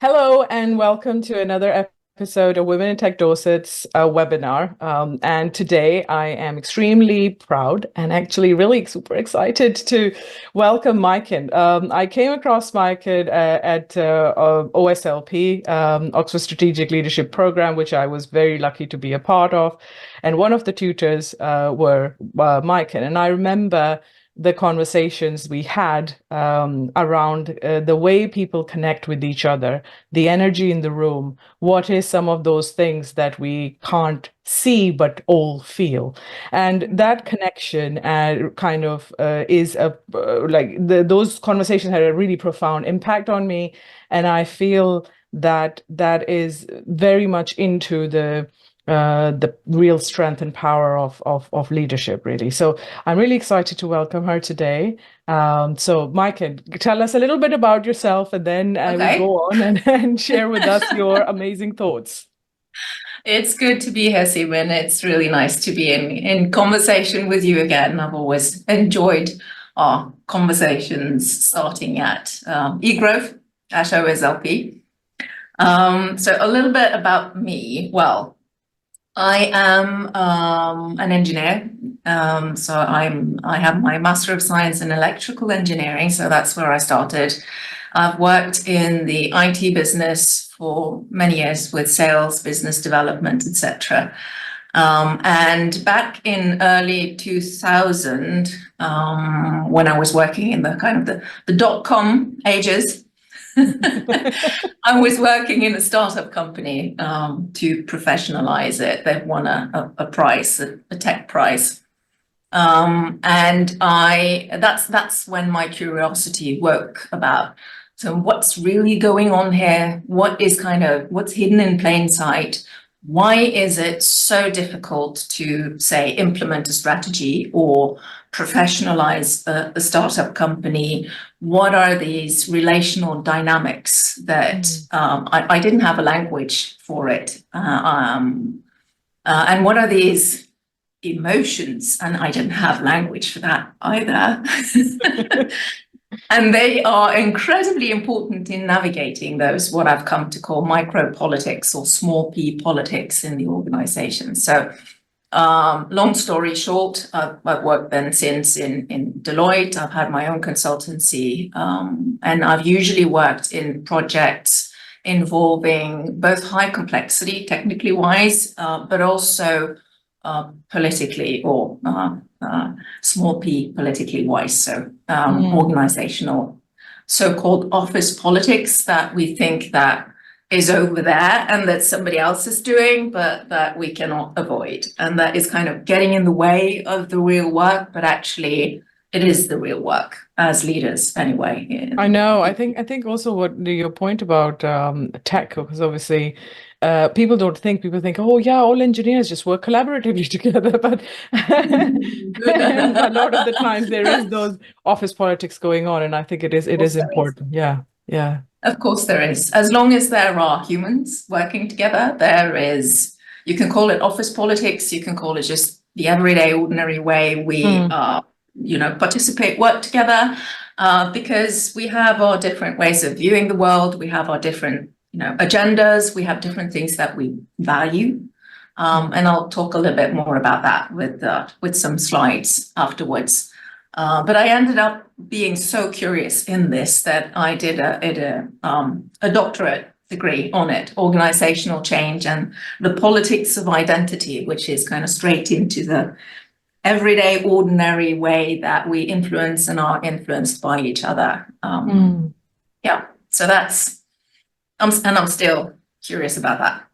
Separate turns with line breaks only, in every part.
Hello and welcome to another episode of Women in Tech Dorset's webinar. And today I am extremely proud and actually really super excited to welcome Majken. I came across Majken at OSLP, Oxford Strategic Leadership Program, which I was very lucky to be a part of. And one of the tutors were Majken. And I remember the conversations we had around the way people connect with each other, the energy in the room, what is some of those things that we can't see but all feel. And that connection is those conversations had a really profound impact on me. And I feel that that is very much into the real strength and power of leadership, really. So I'm really excited to welcome her today. So, Majken, tell us a little bit about yourself, and then I will go on and share with us your amazing thoughts.
It's good to be here, Seemin. It's really nice to be in conversation with you again. I've always enjoyed our conversations starting at eGrowth at OSLP. So a little bit about me. Well, I am an engineer. So I have my Master of Science in Electrical Engineering. So that's where I started. I've worked in the IT business for many years with sales, business development, etc. And back in early 2000, when I was working in the dot-com ages, I was working in a startup company to professionalize it. They've won a prize, a tech prize. And that's when my curiosity woke about, so what's really going on here? What's hidden in plain sight? Why is it so difficult to, say, implement a strategy or professionalize a startup company? What are these relational dynamics that I didn't have a language for it? And what are these emotions? And I didn't have language for that either. And they are incredibly important in navigating those, what I've come to call micro politics or small p politics in the organization. So long story short, I've worked then since in Deloitte. I've had my own consultancy, and I've usually worked in projects involving both high complexity, technically wise, but also politically or small p politically wise. So organizational, so-called office politics that we think that is over there and that somebody else is doing, but that we cannot avoid. And that is kind of getting in the way of the real work, but actually it is the real work as leaders anyway.
I know. I think also what your point about tech, because obviously people think, oh yeah, all engineers just work collaboratively together, but a lot of the times there is those office politics going on, and I think it is important. Yeah.
Of course there is. As long as there are humans working together, you can call it office politics, you can call it just the everyday, ordinary way we participate, work together, because we have our different ways of viewing the world, we have our different agendas, we have different things that we value. And I'll talk a little bit more about that with some slides afterwards. But I ended up being so curious in this that I did a doctorate degree on it, organizational change and the politics of identity, which is kind of straight into the everyday, ordinary way that we influence and are influenced by each other. Yeah, so I'm still curious about that.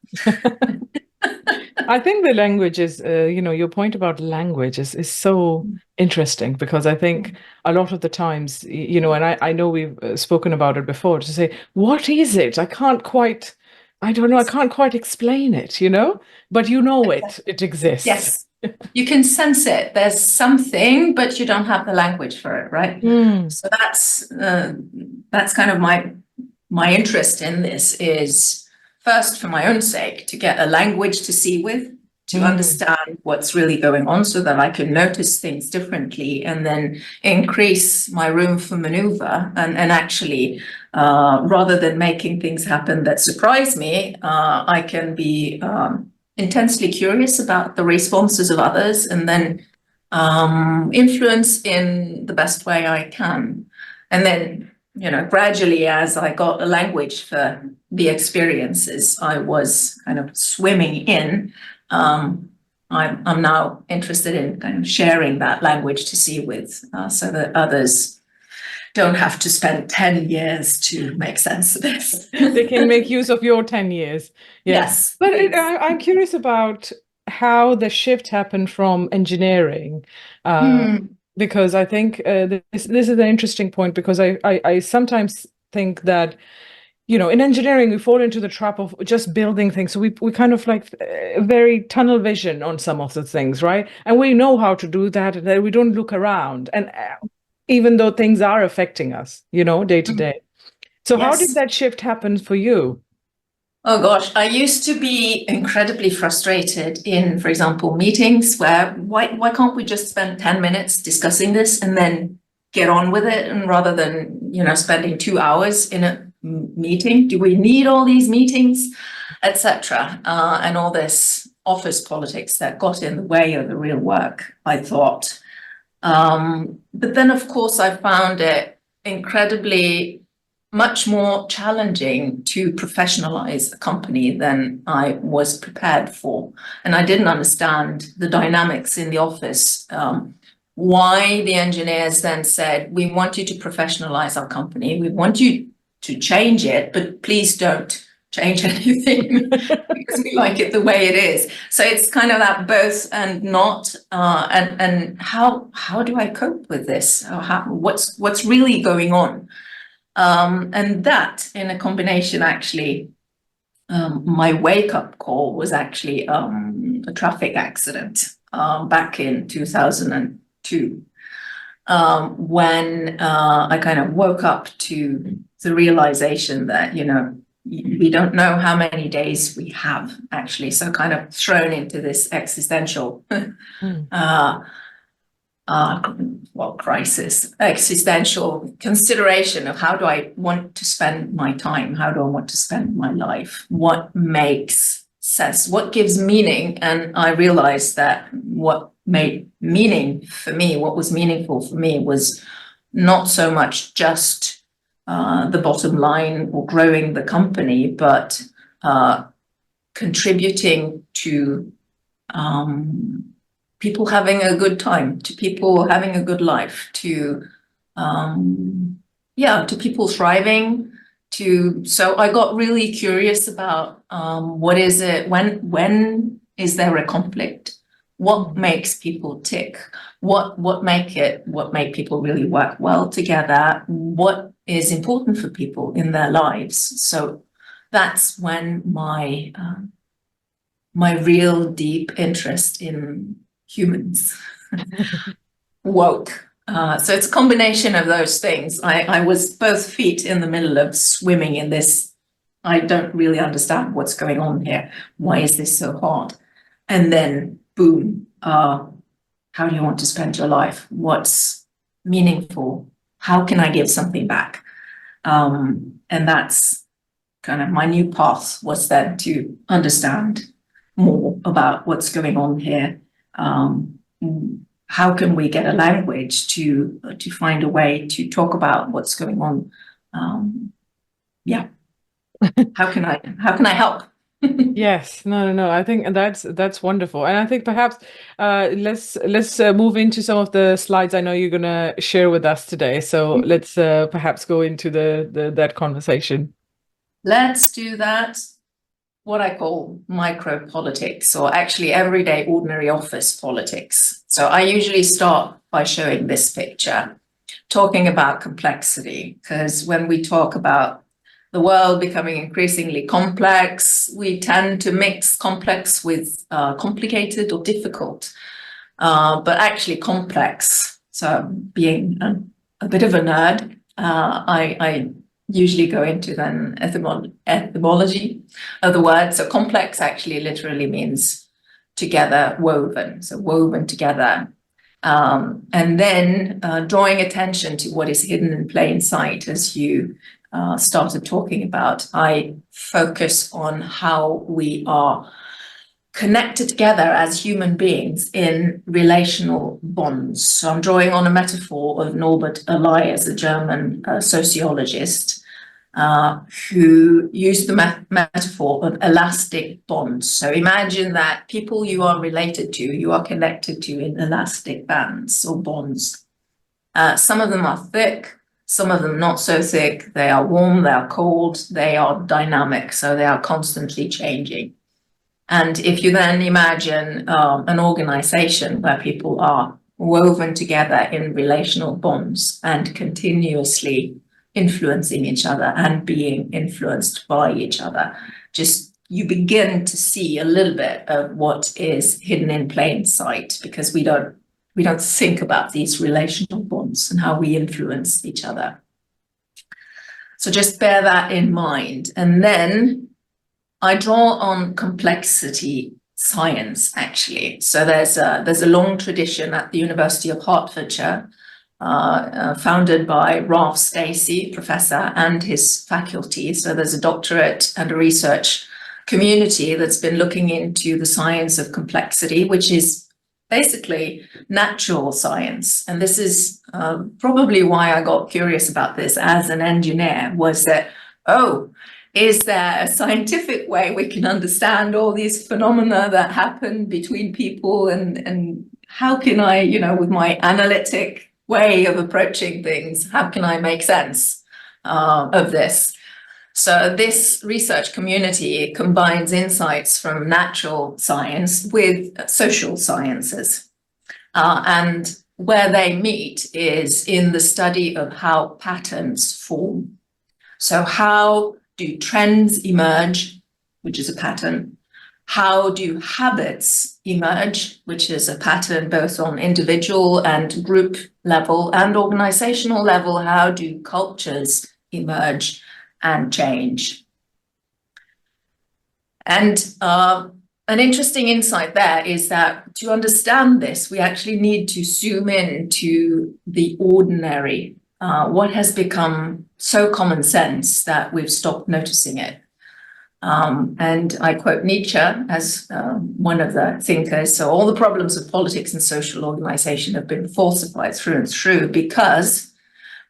I think the language is, your point about language is so interesting, because I think a lot of the times, and I know we've spoken about it before, to say, what is it? I can't quite explain it, but it exists.
Yes, you can sense it. There's something, but you don't have the language for it, right? So that's kind of my interest in this is, first, for my own sake, to get a language to see with, to understand what's really going on so that I can notice things differently and then increase my room for maneuver and actually rather than making things happen that surprise me, I can be intensely curious about the responses of others and then influence in the best way I can. And then, gradually, as I got a language for the experiences I was kind of swimming in, I'm now interested in kind of sharing that language to sea with, so that others don't have to spend 10 years to make sense of this.
They can make use of your 10 years.
Yes.
But I'm curious about how the shift happened from engineering, because I think this is an interesting point, because I sometimes think that, in engineering, we fall into the trap of just building things. So we kind of like very tunnel vision on some of the things, right? And we know how to do that, and then we don't look around. And even though things are affecting us, day to day. So how did that shift happen for you?
Oh gosh, I used to be incredibly frustrated in, for example, meetings where why can't we just spend 10 minutes discussing this and then get on with it, and rather than, spending 2 hours in a meeting? Do we need all these meetings, etc.? And all this office politics that got in the way of the real work, I thought. But then, of course, I found it incredibly much more challenging to professionalize a company than I was prepared for. And I didn't understand the dynamics in the office, why the engineers then said, we want you to professionalize our company. We want you to change it, but please don't change anything because we like it the way it is. So it's kind of that both and not, and how do I cope with this? What's really going on? And that, in a combination, actually, my wake-up call was actually a traffic accident back in 2002, when I kind of woke up to the realization that, we don't know how many days we have, actually. So kind of thrown into this existential crisis, existential consideration of how do I want to spend my time? How do I want to spend my life? What makes sense? What gives meaning? And I realized that what made meaning for me, what was meaningful for me, was not so much just the bottom line or growing the company, but contributing to people having a good time, to people having a good life, to people thriving. So I got really curious about what is it, when is there a conflict? What makes people tick? What make people really work well together? What is important for people in their lives? So that's when my real deep interest in humans woke. So it's a combination of those things. I was both feet in the middle of swimming in this. I don't really understand what's going on here. Why is this so hard? And then boom, how do you want to spend your life? What's meaningful? How can I give something back? And that's kind of my new path, was then to understand more about what's going on here. How can we get a language to find a way to talk about what's going on? How can I help?
Yes, no. I think that's wonderful, and I think perhaps let's move into some of the slides I know you're gonna share with us today. So let's perhaps go into that conversation.
Let's do that. What I call micro politics, or actually everyday ordinary office politics. So I usually start by showing this picture, talking about complexity, because when we talk about the world becoming increasingly complex, we tend to mix complex with complicated or difficult, but actually complex. So being a bit of a nerd, I usually go into then etymology of the word. So complex actually literally means together, woven, so woven together. And then drawing attention to what is hidden in plain sight as you started talking about, I focus on how we are connected together as human beings in relational bonds. So I'm drawing on a metaphor of Norbert Elias, a German sociologist, who used the metaphor of elastic bonds. So imagine that people you are related to, you are connected to in elastic bands or bonds. Some of them are thick, some of them not so thick. They are warm, they are cold, they are dynamic, so they are constantly changing. And if you then imagine an organization where people are woven together in relational bonds and continuously influencing each other and being influenced by each other, just you begin to see a little bit of what is hidden in plain sight, because we don't think about these relational bonds and how we influence each other. So just bear that in mind. And then I draw on complexity science, actually. So there's a long tradition at the University of Hertfordshire, founded by Ralph Stacey, professor, and his faculty. So there's a doctorate and a research community that's been looking into the science of complexity, which is basically natural science. And this is probably why I got curious about this as an engineer, was that, is there a scientific way we can understand all these phenomena that happen between people, and how can I, with my analytic way of approaching things, how can I make sense of this? So this research community combines insights from natural science with social sciences. And where they meet is in the study of how patterns form. So how do trends emerge, which is a pattern? How do habits emerge, which is a pattern both on individual and group level and organizational level? How do cultures emerge and change? And an interesting insight there is that to understand this, we actually need to zoom in to the ordinary, what has become so common sense that we've stopped noticing it. And I quote Nietzsche as one of the thinkers. So all the problems of politics and social organization have been falsified through and through because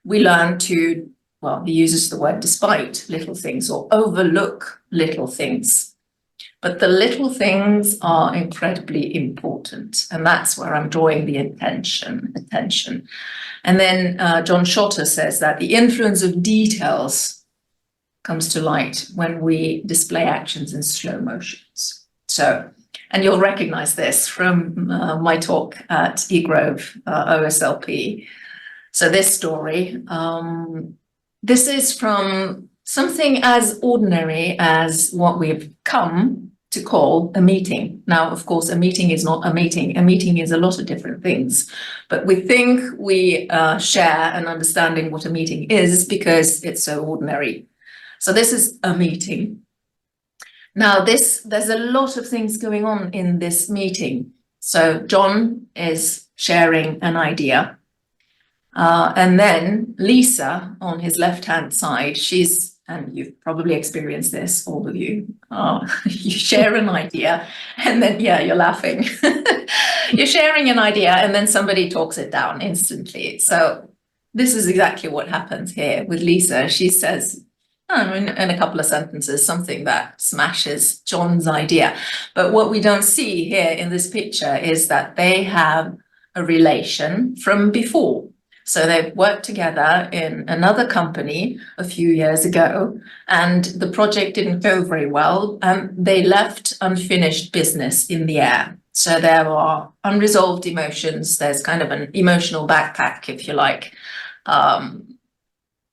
we learn to, well, he uses the word despite little things or overlook little things. But the little things are incredibly important. And that's where I'm drawing the attention. And then John Schotter says that the influence of details comes to light when we display actions in slow motions. So, and you'll recognize this from my talk at eGrove OSLP. So this story, this is from something as ordinary as what we've come to call a meeting. Now, of course, a meeting is not a meeting. A meeting is a lot of different things, but we think we share an understanding what a meeting is because it's so ordinary. So this is a meeting. Now, there's a lot of things going on in this meeting. So John is sharing an idea. And then Lisa on his left-hand side, and you've probably experienced this, all of you, you share an idea and then, yeah, you're laughing. You're sharing an idea and then somebody talks it down instantly. So this is exactly what happens here with Lisa. She says, in a couple of sentences, something that smashes John's idea. But what we don't see here in this picture is that they have a relation from before. So they've worked together in another company a few years ago, and the project didn't go very well. They left unfinished business in the air. So there are unresolved emotions. There's kind of an emotional backpack, if you like.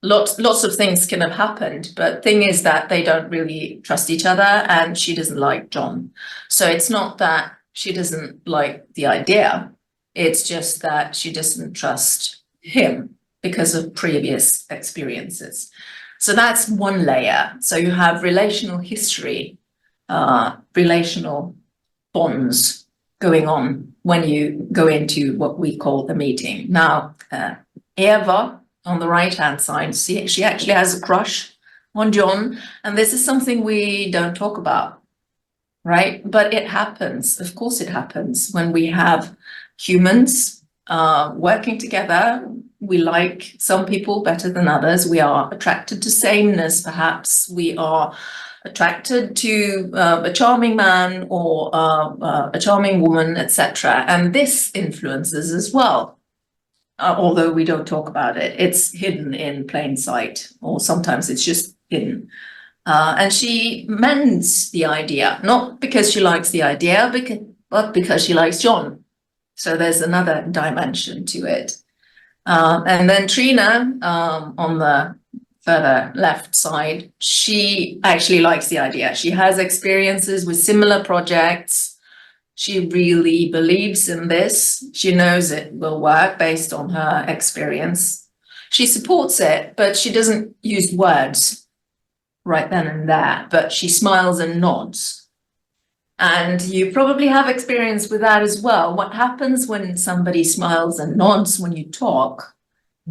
Lots of things can have happened, but thing is that they don't really trust each other, and she doesn't like John. So it's not that she doesn't like the idea. It's just that she doesn't trust him because of previous experiences. So that's one layer. So you have relational history, relational bonds going on when you go into what we call a meeting. Now, Eva on the right-hand side, she actually has a crush on John. And this is something we don't talk about, right? But it happens. Of course, it happens when we have humans working together. We like some people better than others. We are attracted to sameness, perhaps. We are attracted to a charming man or a charming woman, etc. And this influences as well. Although we don't talk about it, it's hidden in plain sight, or sometimes it's just hidden. And she mends the idea, not because she likes the idea, but because she likes John. So there's another dimension to it. And then Trina, on the further left side, she actually likes the idea. She has experiences with similar projects. She really believes in this. She knows it will work based on her experience. She supports it, but she doesn't use words right then and there, but she smiles and nods. And you probably have experience with that as well. What happens when somebody smiles and nods when you talk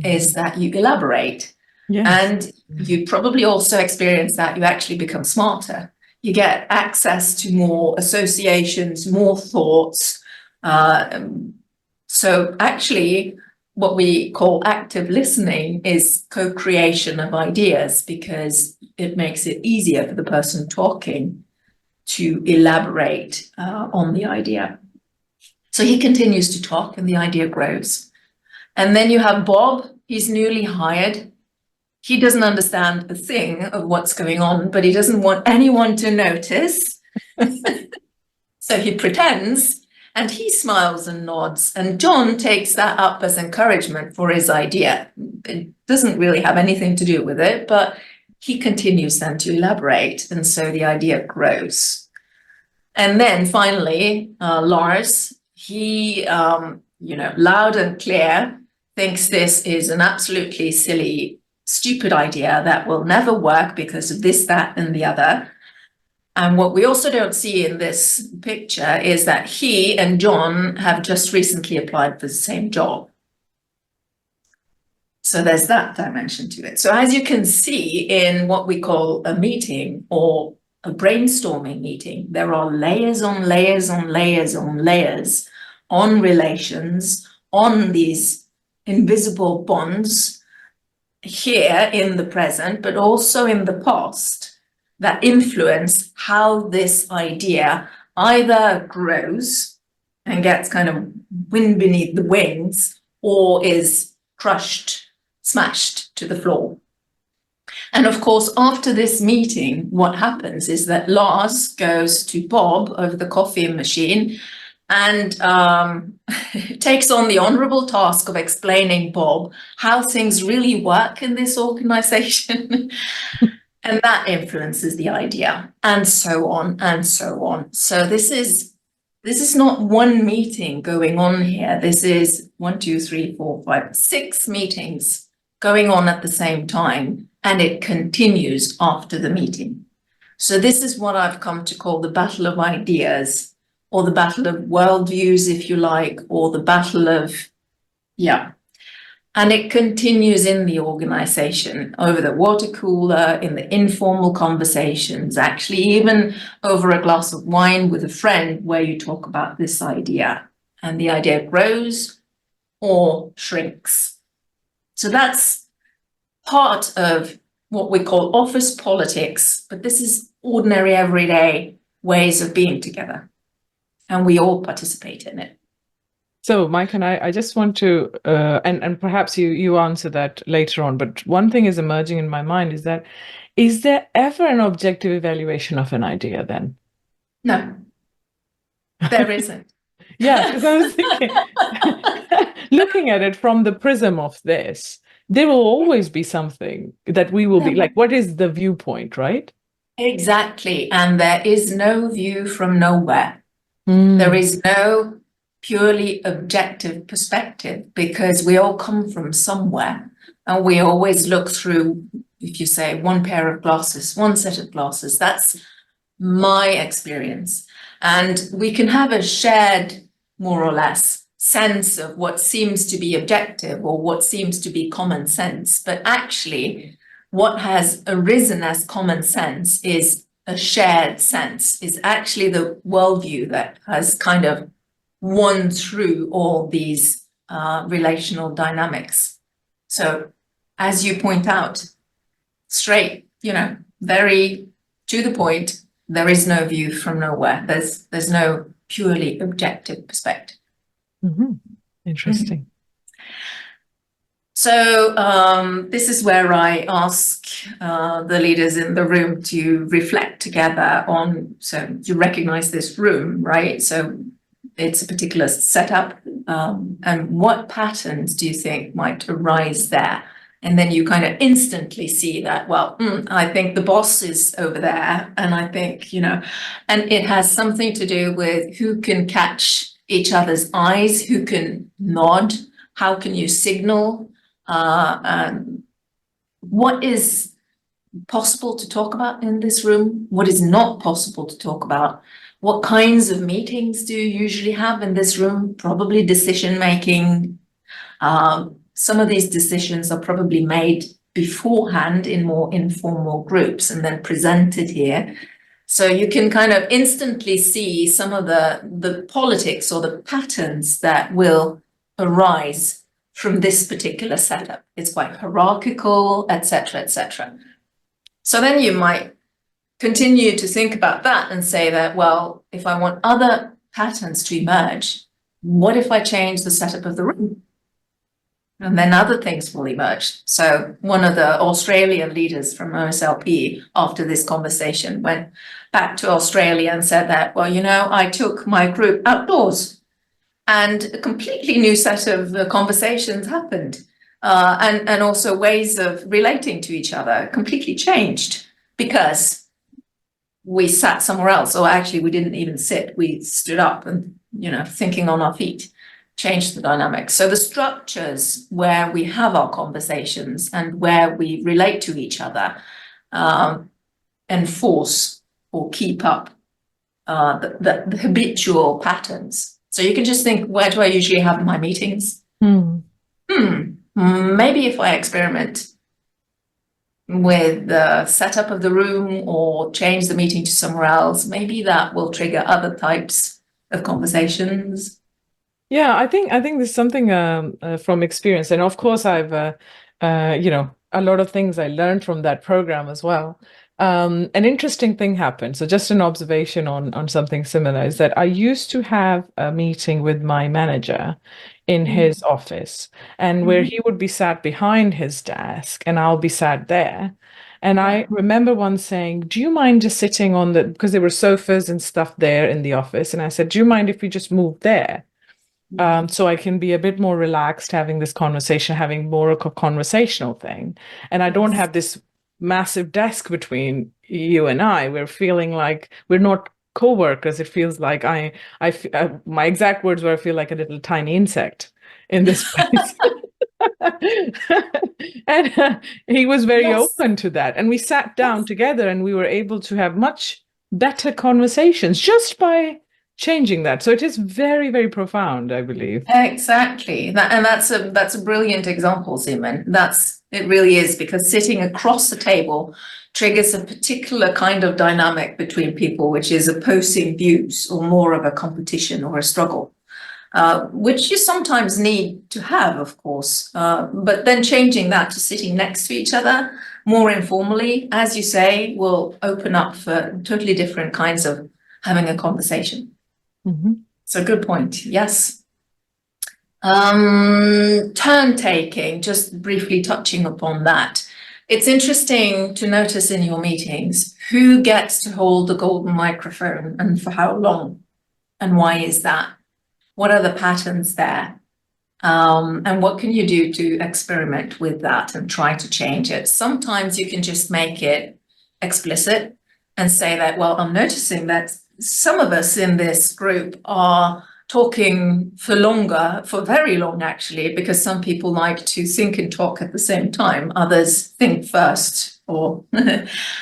is that you elaborate. Yes. And you probably also experience that you actually become smarter. You get access to more associations, more thoughts. So actually, what we call active listening is co-creation of ideas, because it makes it easier for the person talking to elaborate on the idea. So he continues to talk and the idea grows. And then you have Bob. He's newly hired. He doesn't understand a thing of what's going on, but he doesn't want anyone to notice. So he pretends, and he smiles and nods. And John takes that up as encouragement for his idea. It doesn't really have anything to do with it, but he continues then to elaborate. And so the idea grows. And then finally, Lars, he, loud and clear, thinks this is an absolutely silly, stupid idea that will never work because of this, that, and the other. And what we also don't see in this picture is that he and John have just recently applied for the same job. So there's that dimension to it. So as you can see in what we call a meeting or a brainstorming meeting, there are layers on layers on layers on layers on relations, on these invisible bonds here in the present, but also in the past, that influence how this idea either grows and gets kind of wind beneath the wings, or is crushed, smashed to the floor. And of course, after this meeting, what happens is that Lars goes to Bob over the coffee machine and takes on the honorable task of explaining Bob how things really work in this organization. And that influences the idea, and so on and so on. So this is not one meeting going on here. This is 1, 2, 3, 4, 5, 6 meetings going on at the same time, and it continues after the meeting. So this is what I've come to call the battle of ideas, or the battle of worldviews, if you like, or the battle of, And it continues in the organization, over the water cooler, in the informal conversations, actually even over a glass of wine with a friend, where you talk about this idea and the idea grows or shrinks. So that's part of what we call office politics, but this is ordinary, everyday ways of being together, and we all participate in it.
So, Majken, I just want to, and perhaps you answer that later on, but one thing is emerging in my mind is there ever an objective evaluation of an idea then?
No, there isn't.
Yeah, because I was thinking, looking at it from the prism of this, there will always be something that we will be like, what is the viewpoint, right?
Exactly. And there is no view from nowhere. There is no purely objective perspective, because we all come from somewhere, and we always look through, if you say, one pair of glasses, one set of glasses. That's my experience. And we can have a shared, more or less, sense of what seems to be objective or what seems to be common sense, but actually what has arisen as common sense is a shared sense, is actually the worldview that has kind of won through all these relational dynamics. So as you point out, straight, very to the point, there is no view from nowhere. There's no purely objective perspective.
Interesting.
So this is where I ask the leaders in the room to reflect together on, so you recognize this room, right? So it's a particular setup, and what patterns do you think might arise there? And then you kind of instantly see that, well, I think the boss is over there, and I think, and it has something to do with who can catch each other's eyes, who can nod, how can you signal, what is possible to talk about in this room, what is not possible to talk about, what kinds of meetings do you usually have in this room, probably decision making. Some of these decisions are probably made beforehand in more informal groups and then presented here. So you can kind of instantly see some of the politics or the patterns that will arise from this particular setup. It's quite hierarchical, etc., etc. So then you might continue to think about that and say that, well, if I want other patterns to emerge, what if I change the setup of the room? And then other things will emerge. So one of the Australian leaders from OSLP after this conversation went back to Australia and said that, well, I took my group outdoors and a completely new set of conversations happened. And also ways of relating to each other completely changed because we sat somewhere else. Or actually, we didn't even sit. We stood up and, thinking on our feet. Change the dynamics. So the structures where we have our conversations and where we relate to each other enforce or keep up the habitual patterns. So you can just think, where do I usually have my meetings? Maybe if I experiment with the setup of the room or change the meeting to somewhere else, maybe that will trigger other types of conversations.
Yeah, I think there's something from experience, and of course I've a lot of things I learned from that program as well. An interesting thing happened. So just an observation on something similar is that I used to have a meeting with my manager in his office, and where he would be sat behind his desk and I'll be sat there. And I remember once saying, do you mind just sitting on because there were sofas and stuff there in the office, and I said, do you mind if we just move there? So I can be a bit more relaxed having this conversation, having more of a conversational thing. And I don't have this massive desk between you and I. We're feeling like we're not co-workers. It feels like my exact words were, I feel like a little tiny insect in this place. And he was very open to that. And we sat down together and we were able to have much better conversations just by changing that. So it is very, very profound, I believe.
Exactly. That's a brilliant example, Seemin. It really is, because sitting across the table triggers a particular kind of dynamic between people, which is opposing views or more of a competition or a struggle, which you sometimes need to have, of course. But then changing that to sitting next to each other more informally, as you say, will open up for totally different kinds of having a conversation. So good point. Yes. Turn taking, just briefly touching upon that. It's interesting to notice in your meetings who gets to hold the golden microphone and for how long, and why is that? What are the patterns there? And what can you do to experiment with that and try to change it? Sometimes you can just make it explicit and say that, well, I'm noticing that some of us in this group are talking for longer, for very long actually, because some people like to think and talk at the same time. Others think first and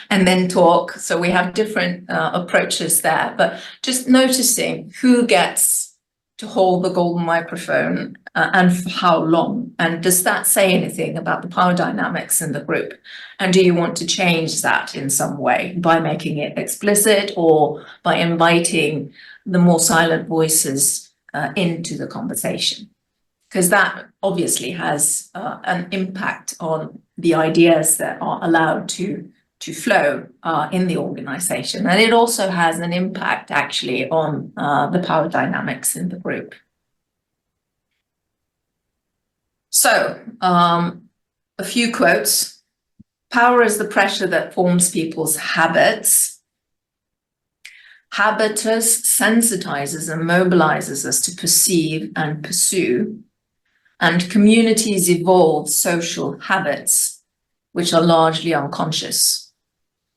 then talk. So we have different approaches there, but just noticing who gets to hold the golden microphone, and for how long? And does that say anything about the power dynamics in the group? And do you want to change that in some way by making it explicit or by inviting the more silent voices into the conversation? Because that obviously has an impact on the ideas that are allowed to flow in the organization. And it also has an impact actually on the power dynamics in the group. So a few quotes. Power is the pressure that forms people's habits. Habitus sensitizes and mobilizes us to perceive and pursue. And communities evolve social habits, which are largely unconscious.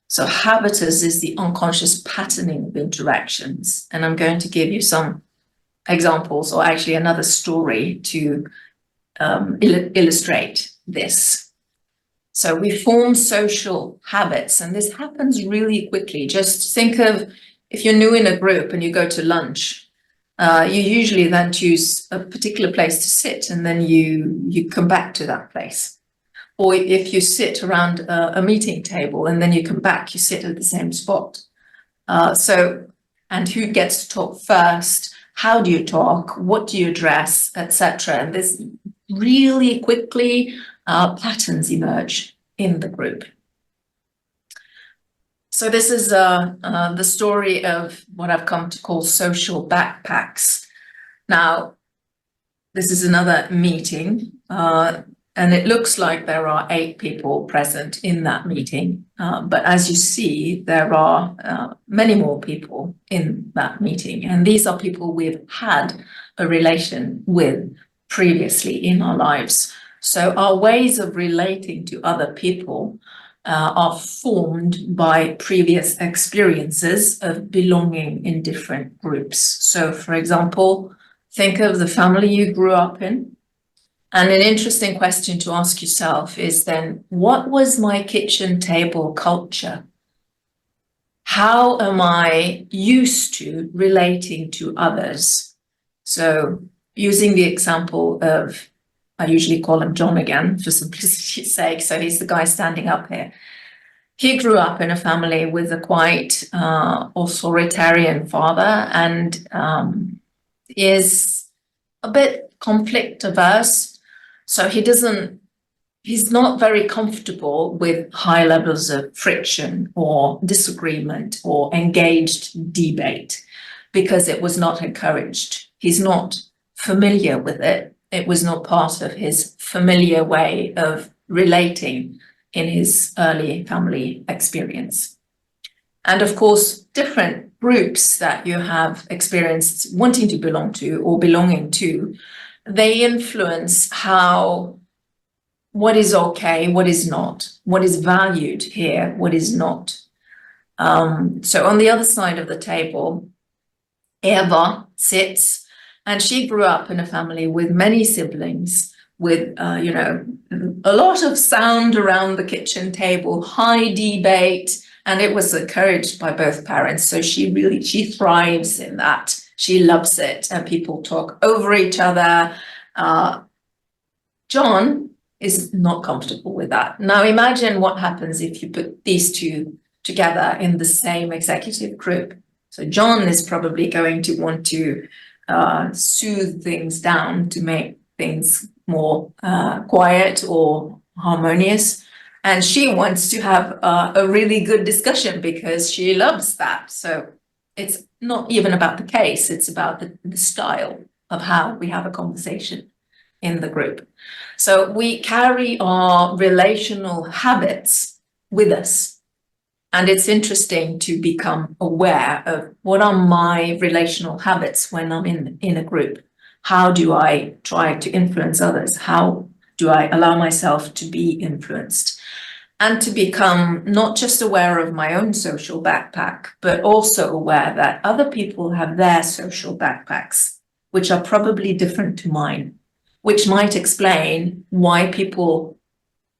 So habitus is the unconscious patterning of interactions. And I'm going to give you some examples, or actually another story to illustrate this. So we form social habits, and this happens really quickly. Just think of if you're new in a group and you go to lunch, you usually then choose a particular place to sit, and then you come back to that place. Or if you sit around a meeting table and then you come back, you sit at the same spot. And who gets to talk first? How do you talk? What do you address, etc. And this really quickly patterns emerge in the group. So this is the story of what I've come to call social backpacks. Now, this is another meeting, and it looks like there are 8 people present in that meeting. But as you see, there are many more people in that meeting. And these are people we've had a relation with previously in our lives. So our ways of relating to other people are formed by previous experiences of belonging in different groups. So, for example, think of the family you grew up in. And an interesting question to ask yourself is then, what was my kitchen table culture? How am I used to relating to others? So, using the example of, I usually call him John again for simplicity's sake, so he's the guy standing up here. He grew up in a family with a quite authoritarian father, and is a bit conflict averse. So he's not very comfortable with high levels of friction or disagreement or engaged debate because it was not encouraged. He's not familiar with it. It was not part of his familiar way of relating in his early family experience. And of course, different groups that you have experienced wanting to belong to or belonging to, they influence what is okay, what is not, what is valued here, what is not. So on the other side of the table, Eva sits, and she grew up in a family with many siblings, with a lot of sound around the kitchen table, high debate, and it was encouraged by both parents. So she thrives in that. She loves it, and people talk over each other. John is not comfortable with that. Now imagine what happens if you put these two together in the same executive group. So John is probably going to want to soothe things down to make things more quiet or harmonious. And she wants to have a really good discussion because she loves that. So it's not even about the case, it's about the style of how we have a conversation in the group. So we carry our relational habits with us. And it's interesting to become aware of what are my relational habits when I'm in a group. How do I try to influence others? How do I allow myself to be influenced? And to become not just aware of my own social backpack, but also aware that other people have their social backpacks, which are probably different to mine, which might explain why people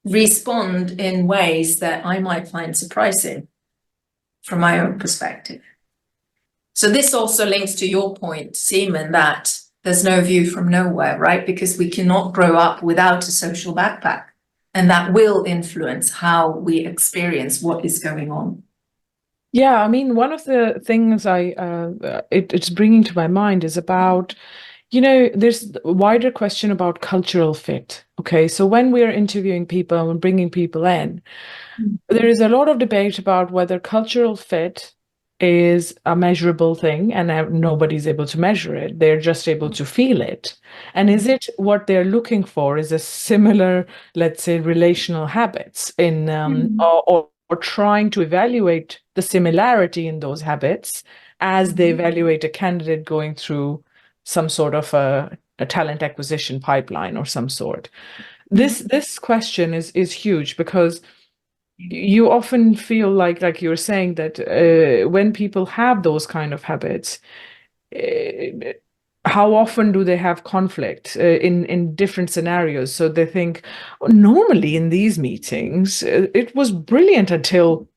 respond in ways that I might find surprising from my own perspective. So this also links to your point, Seemin, that there's no view from nowhere, right? Because we cannot grow up without a social backpack, and that will influence how we experience what is going on.
Yeah, I mean, one of the things it's bringing to my mind is about, there's a wider question about cultural fit. Okay, so when we are interviewing people and bringing people in, there is a lot of debate about whether cultural fit is a measurable thing and nobody's able to measure it. They're just able to feel it. And is it what they're looking for is a similar, let's say, relational habits or trying to evaluate the similarity in those habits as they evaluate a candidate going through some sort of a talent acquisition pipeline or some sort. This question is huge because you often feel like you were saying that when people have those kind of habits, how often do they have conflict in different scenarios? So they think, "Oh, normally in these meetings, it was brilliant until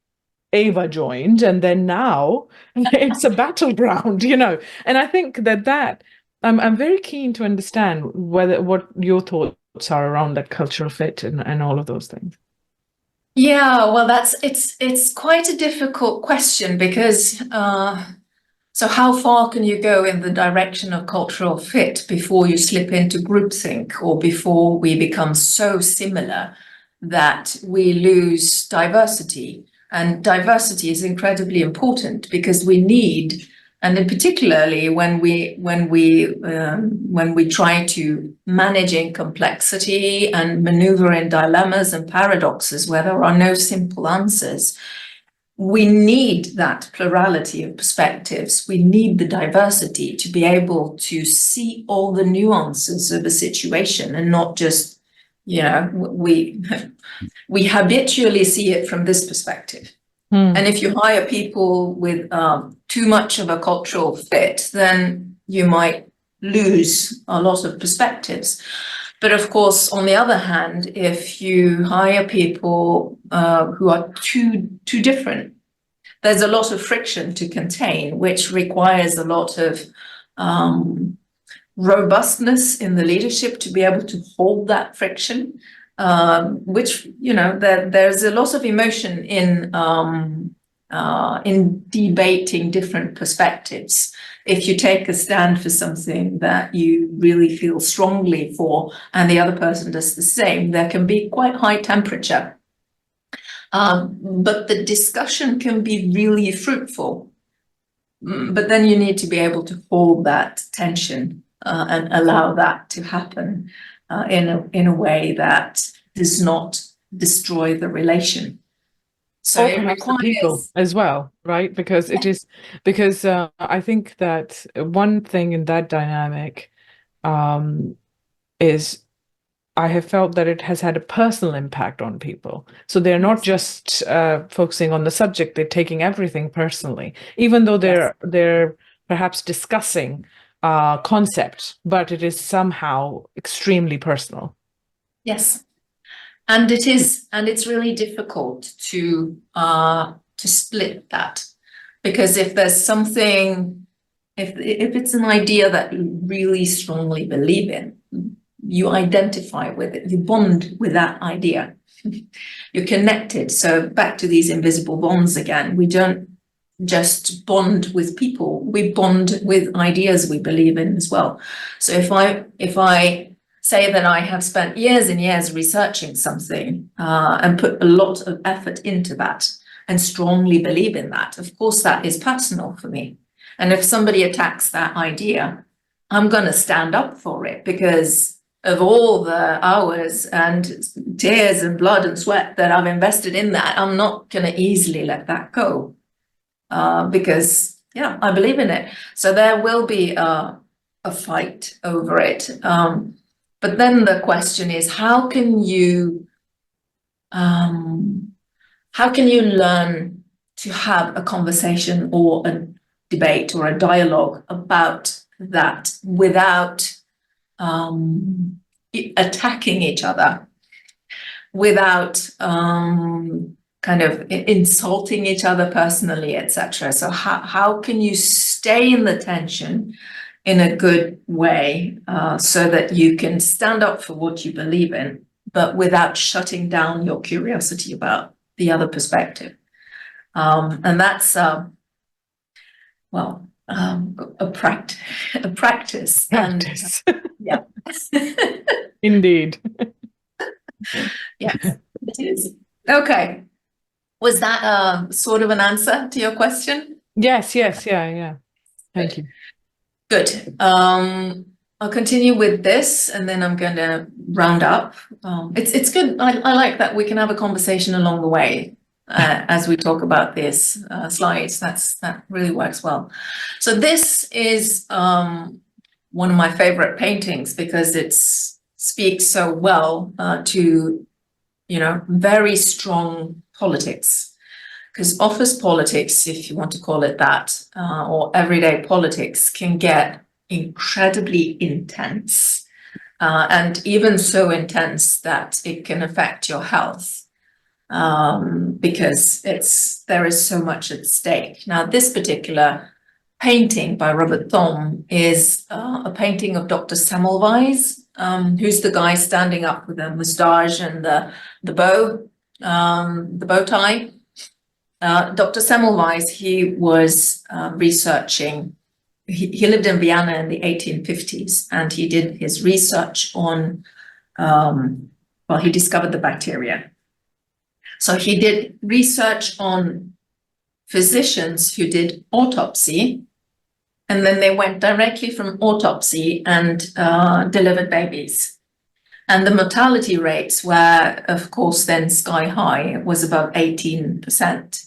Ava joined, and then now it's a battleground, And I think that I'm very keen to understand what your thoughts are around that cultural fit and all of those things.
Yeah, well, it's quite a difficult question because so how far can you go in the direction of cultural fit before you slip into groupthink or before we become so similar that we lose diversity? And diversity is incredibly important because we need, and in particularly when we try to manage in complexity and maneuver in dilemmas and paradoxes where there are no simple answers, we need that plurality of perspectives. We need the diversity to be able to see all the nuances of a situation and not just, we habitually see it from this perspective. And if you hire people with too much of a cultural fit, then you might lose a lot of perspectives. But of course, on the other hand, if you hire people who are too different, there's a lot of friction to contain, which requires a lot of robustness in the leadership to be able to hold that friction. Which there's a lot of emotion in debating different perspectives. If you take a stand for something that you really feel strongly for, and the other person does the same, there can be quite high temperature. But the discussion can be really fruitful. But then you need to be able to hold that tension and allow that to happen. In a way that does not destroy the relation. So
or perhaps the people as well, right? Because I think that one thing in that dynamic is I have felt that it has had a personal impact on people. So they're not just focusing on the subject; they're taking everything personally, even though they're perhaps discussing concept, but it is somehow extremely personal.
Yes, and it's really difficult to split that, because if there's something, if it's an idea that you really strongly believe in, you identify with it, you bond with that idea, you're connected. So back to these invisible bonds again, we don't just bond with people, we bond with ideas we believe in as well. So if I say that I have spent years and years researching something and put a lot of effort into that and strongly believe in that, of course that is personal for me. And if somebody attacks that idea, I'm going to stand up for it because of all the hours and tears and blood and sweat that I've invested in that. I'm not going to easily let that go. Because I believe in it. So there will be a fight over it. But then the question is, how can you learn to have a conversation or a debate or a dialogue about that without attacking each other, without kind of insulting each other personally, etc. So how can you stay in the tension in a good way, so that you can stand up for what you believe in, but without shutting down your curiosity about the other perspective. And that's, a practice.
Practice.
And, yeah.
Indeed.
Yes, it is. Okay. Was that sort of an answer to your question?
Yes, yeah. Thank you.
Good. I'll continue with this, and then I'm going to round up. It's good. I like that we can have a conversation along the way as we talk about these slides. That really works well. So this is one of my favorite paintings because it speaks so well to, very strong politics. Because office politics, if you want to call it that, or everyday politics, can get incredibly intense, and even so intense that it can affect your health, because there is so much at stake. Now, this particular painting by Robert Thom is a painting of Dr. Semmelweis, who's the guy standing up with a moustache and the bow tie. Dr. Semmelweis, he was researching, he lived in Vienna in the 1850s, and he did his research on, he discovered the bacteria. So he did research on physicians who did autopsy, and then they went directly from autopsy and delivered babies. And the mortality rates were, of course, then sky high. It was above 18%.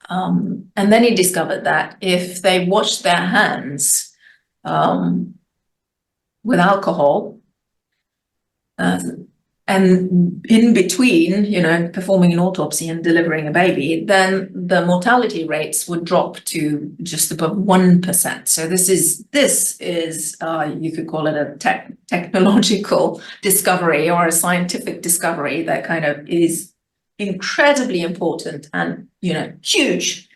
And then he discovered that if they washed their hands with alcohol, and in between, performing an autopsy and delivering a baby, then the mortality rates would drop to just above 1%. So this is you could call it a technological discovery or a scientific discovery that kind of is incredibly important and, huge.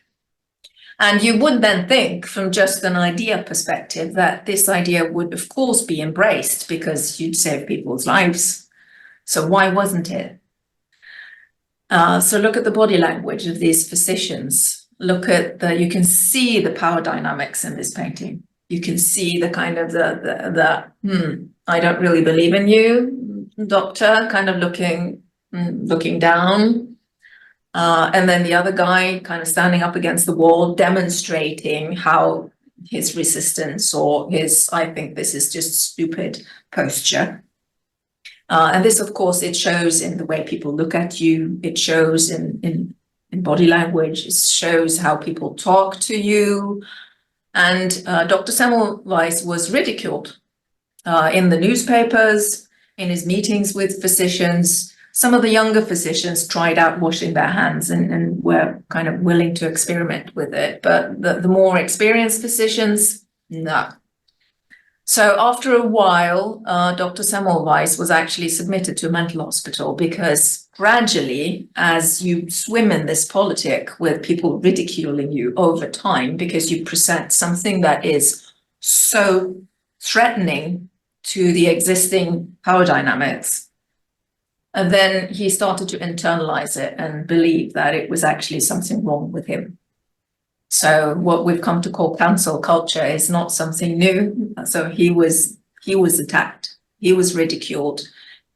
And you would then think from just an idea perspective that this idea would, of course, be embraced because you'd save people's lives. So why wasn't it? So look at the body language of these physicians. Look at you can see the power dynamics in this painting. You can see the kind of I don't really believe in you, doctor, kind of looking down. And then the other guy kind of standing up against the wall, demonstrating how his resistance or I think this is just stupid posture. And this, of course, it shows in the way people look at you. It shows in body language. It shows how people talk to you. And Dr. Semmelweis was ridiculed in the newspapers, in his meetings with physicians. Some of the younger physicians tried out washing their hands and were kind of willing to experiment with it. But the more experienced physicians, no. So after a while, Dr. Semmelweis was actually submitted to a mental hospital because gradually, as you swim in this politic with people ridiculing you over time because you present something that is so threatening to the existing power dynamics, and then he started to internalize it and believe that it was actually something wrong with him. So what we've come to call cancel culture is not something new. So he was attacked. He was ridiculed.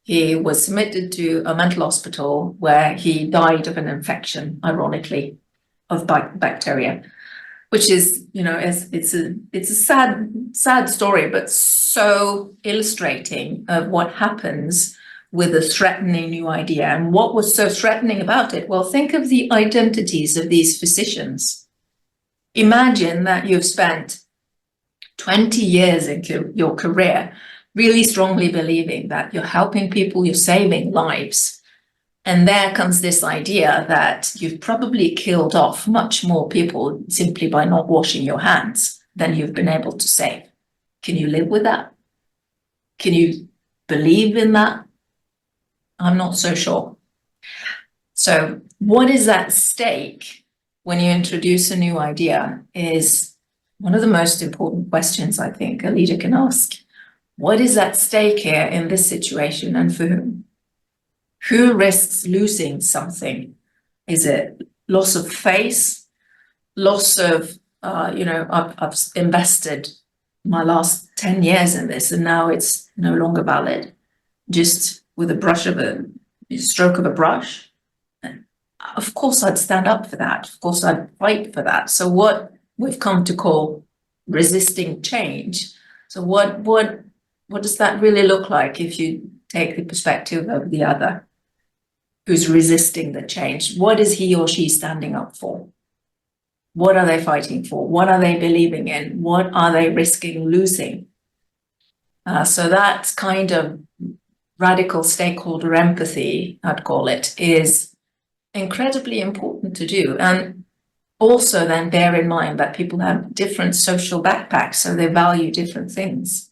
He was submitted to a mental hospital where he died of an infection, ironically, of bacteria, which is, it's a sad story, but so illustrating of what happens with a threatening new idea. And what was so threatening about it? Well, think of the identities of these physicians. Imagine that you've spent 20 years in your career really strongly believing that you're helping people, you're saving lives. And there comes this idea that you've probably killed off much more people simply by not washing your hands than you've been able to save. Can you live with that? Can you believe in that? I'm not so sure. So what is at stake when you introduce a new idea is one of the most important questions I think a leader can ask. What is at stake here in this situation, and for whom? Who risks losing something? Is it loss of face, loss of, I've invested my last 10 years in this and now it's no longer valid, just with a stroke of a brush? And of course I'd stand up for that. Of course I'd fight for that. So what we've come to call resisting change. So what does that really look like if you take the perspective of the other who's resisting the change? What is he or she standing up for? What are they fighting for? What are they believing in? What are they risking losing? So that kind of radical stakeholder empathy, I'd call it, is incredibly important to do. And also then bear in mind that people have different social backpacks, so they value different things.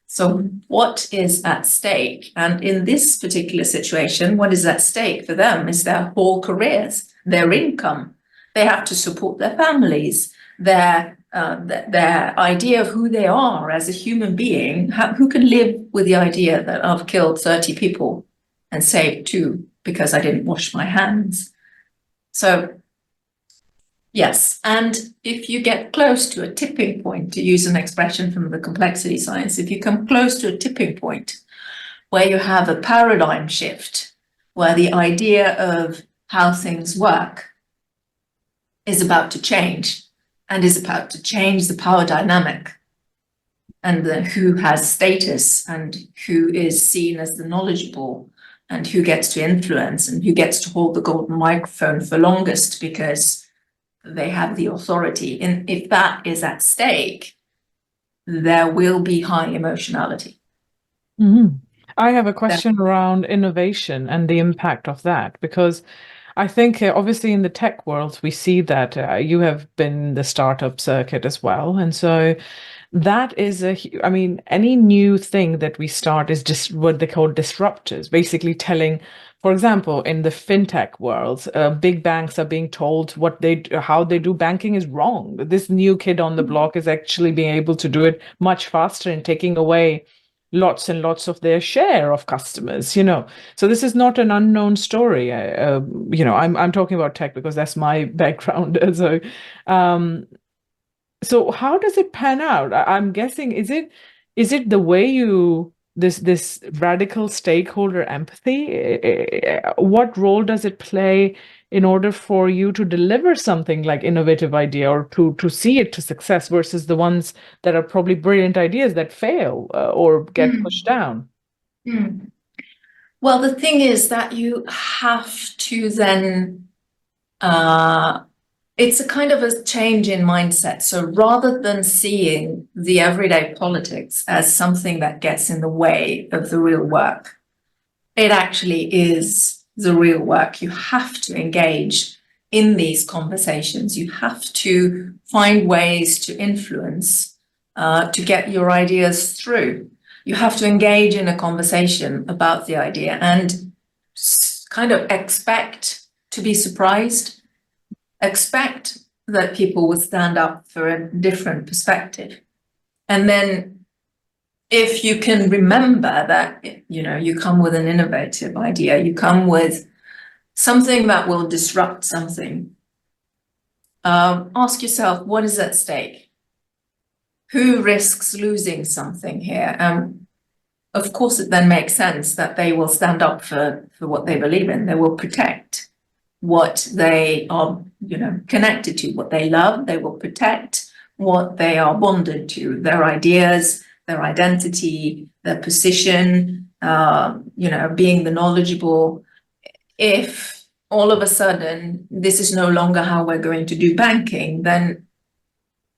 So what is at stake? And in this particular situation, what is at stake for them is their whole careers, their income. They have to support their families, their idea of who they are as a human being. Who can live with the idea that I've killed 30 people and saved 2 because I didn't wash my hands? So yes, and if you get close to a tipping point, to use an expression from the complexity science, if you come close to a tipping point where you have a paradigm shift, where the idea of how things work is about to change and is about to change the power dynamic and who has status and who is seen as the knowledgeable and who gets to influence and who gets to hold the golden microphone for longest because they have the authority. And if that is at stake, there will be high emotionality.
Mm-hmm. I have a question around innovation and the impact of that, because I think obviously in the tech world, we see that you have been the startup circuit as well. And so that is any new thing that we start is just what they call disruptors, basically telling, for example, in the fintech world, big banks are being told how they do banking is wrong. This new kid on the block is actually being able to do it much faster and taking away lots and lots of their share of customers, So this is not an unknown story. I'm talking about tech because that's my background. So how does it pan out? I'm guessing, is it the way this radical stakeholder empathy? What role does it play in order for you to deliver something like innovative idea or to see it to success versus the ones that are probably brilliant ideas that fail or get pushed down?
Well, the thing is that you have to then it's a kind of a change in mindset. So rather than seeing the everyday politics as something that gets in the way of the real work, it actually is the real work. You have to engage in these conversations. You have to find ways to influence, to get your ideas through. You have to engage in a conversation about the idea and kind of expect to be surprised. Expect that people will stand up for a different perspective. And then if you can remember that, you come with an innovative idea, you come with something that will disrupt something, ask yourself, what is at stake? Who risks losing something here? Of course, it then makes sense that they will stand up for what they believe in. They will protect what they are, connected to, what they love. They will protect what they are bonded to, their ideas, their identity, their position, being the knowledgeable. If all of a sudden this is no longer how we're going to do banking, then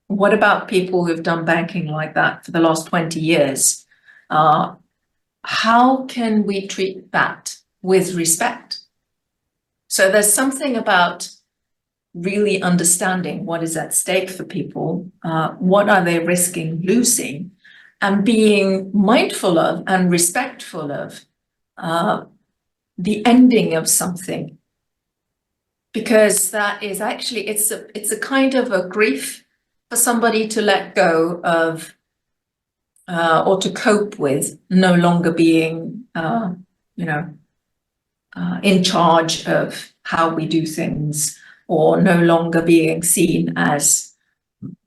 what about people who've done banking like that for the last 20 years? How can we treat that with respect? So there's something about really understanding what is at stake for people, what are they risking losing, and being mindful of and respectful of the ending of something. Because that is actually, it's a kind of a grief for somebody to let go of or to cope with no longer being, in charge of how we do things, or no longer being seen as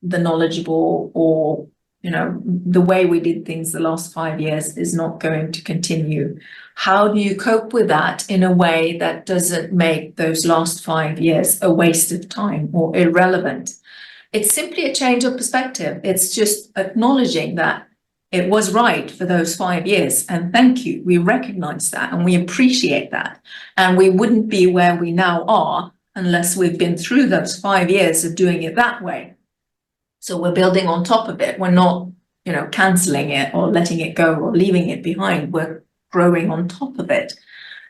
the knowledgeable, or, the way we did things the last 5 years is not going to continue. How do you cope with that in a way that doesn't make those last 5 years a waste of time or irrelevant? It's simply a change of perspective. It's just acknowledging that it was right for those 5 years. And thank you. We recognize that and we appreciate that. And we wouldn't be where we now are unless we've been through those 5 years of doing it that way. So we're building on top of it. We're not, canceling it or letting it go or leaving it behind. We're growing on top of it.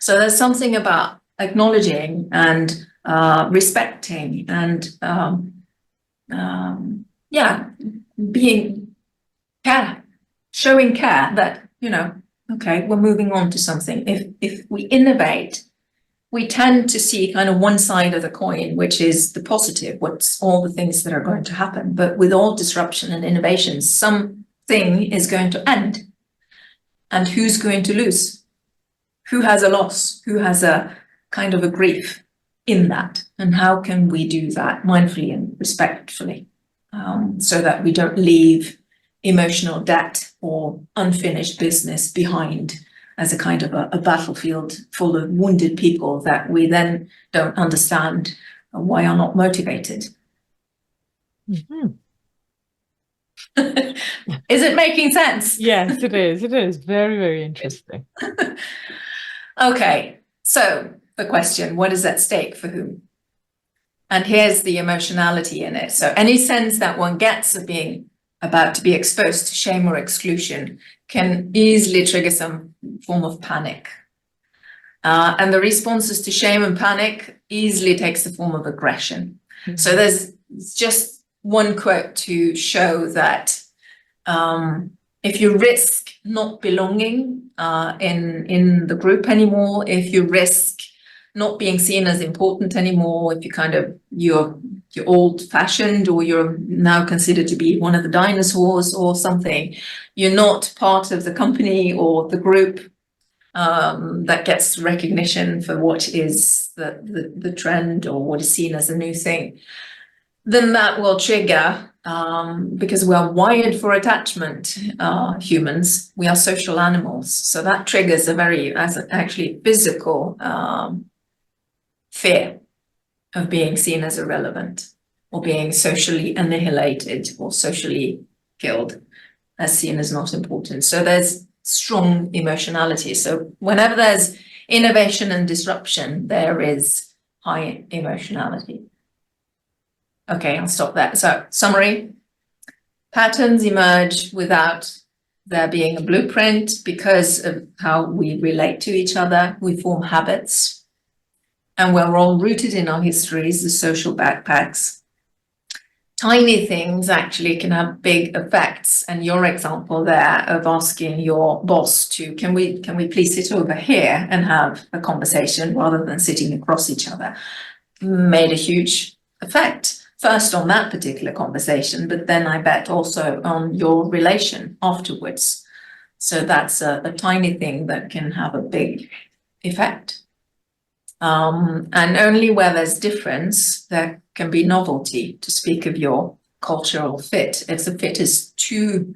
So there's something about acknowledging and respecting and being care, showing care that, okay, we're moving on to something. If we innovate, we tend to see kind of one side of the coin, which is the positive, what's all the things that are going to happen. But with all disruption and innovation, something is going to end. And who's going to lose? Who has a loss? Who has a kind of a grief in that? And how can we do that mindfully and respectfully, so that we don't leave emotional debt or unfinished business behind as a kind of a battlefield full of wounded people that we then don't understand why are not motivated.
Mm-hmm.
Is it making sense?
Yes, it is. It is very, very interesting.
Okay, so the question, what is at stake for whom? And here's the emotionality in it. So any sense that one gets of being about to be exposed to shame or exclusion can easily trigger some form of panic. And the responses to shame and panic easily takes the form of aggression. Mm-hmm. So there's just one quote to show that if you risk not belonging in the group anymore, if you risk not being seen as important anymore, if you're old-fashioned, or you're now considered to be one of the dinosaurs or something, you're not part of the company or the group that gets recognition for what is the trend or what is seen as a new thing, then that will trigger, because we are wired for attachment, humans, we are social animals. So that triggers actually physical fear of being seen as irrelevant, or being socially annihilated or socially killed, as seen as not important. So there's strong emotionality. So whenever there's innovation and disruption, there is high emotionality. Okay, I'll stop there. So summary, patterns emerge without there being a blueprint because of how we relate to each other. We form habits, and we're all rooted in our histories, the social backpacks. Tiny things actually can have big effects. And your example there of asking your boss to, can we please sit over here and have a conversation rather than sitting across each other, made a huge effect. First on that particular conversation, but then I bet also on your relation afterwards. So that's a tiny thing that can have a big effect. And only where there's difference, there can be novelty, to speak of your cultural fit. If the fit is too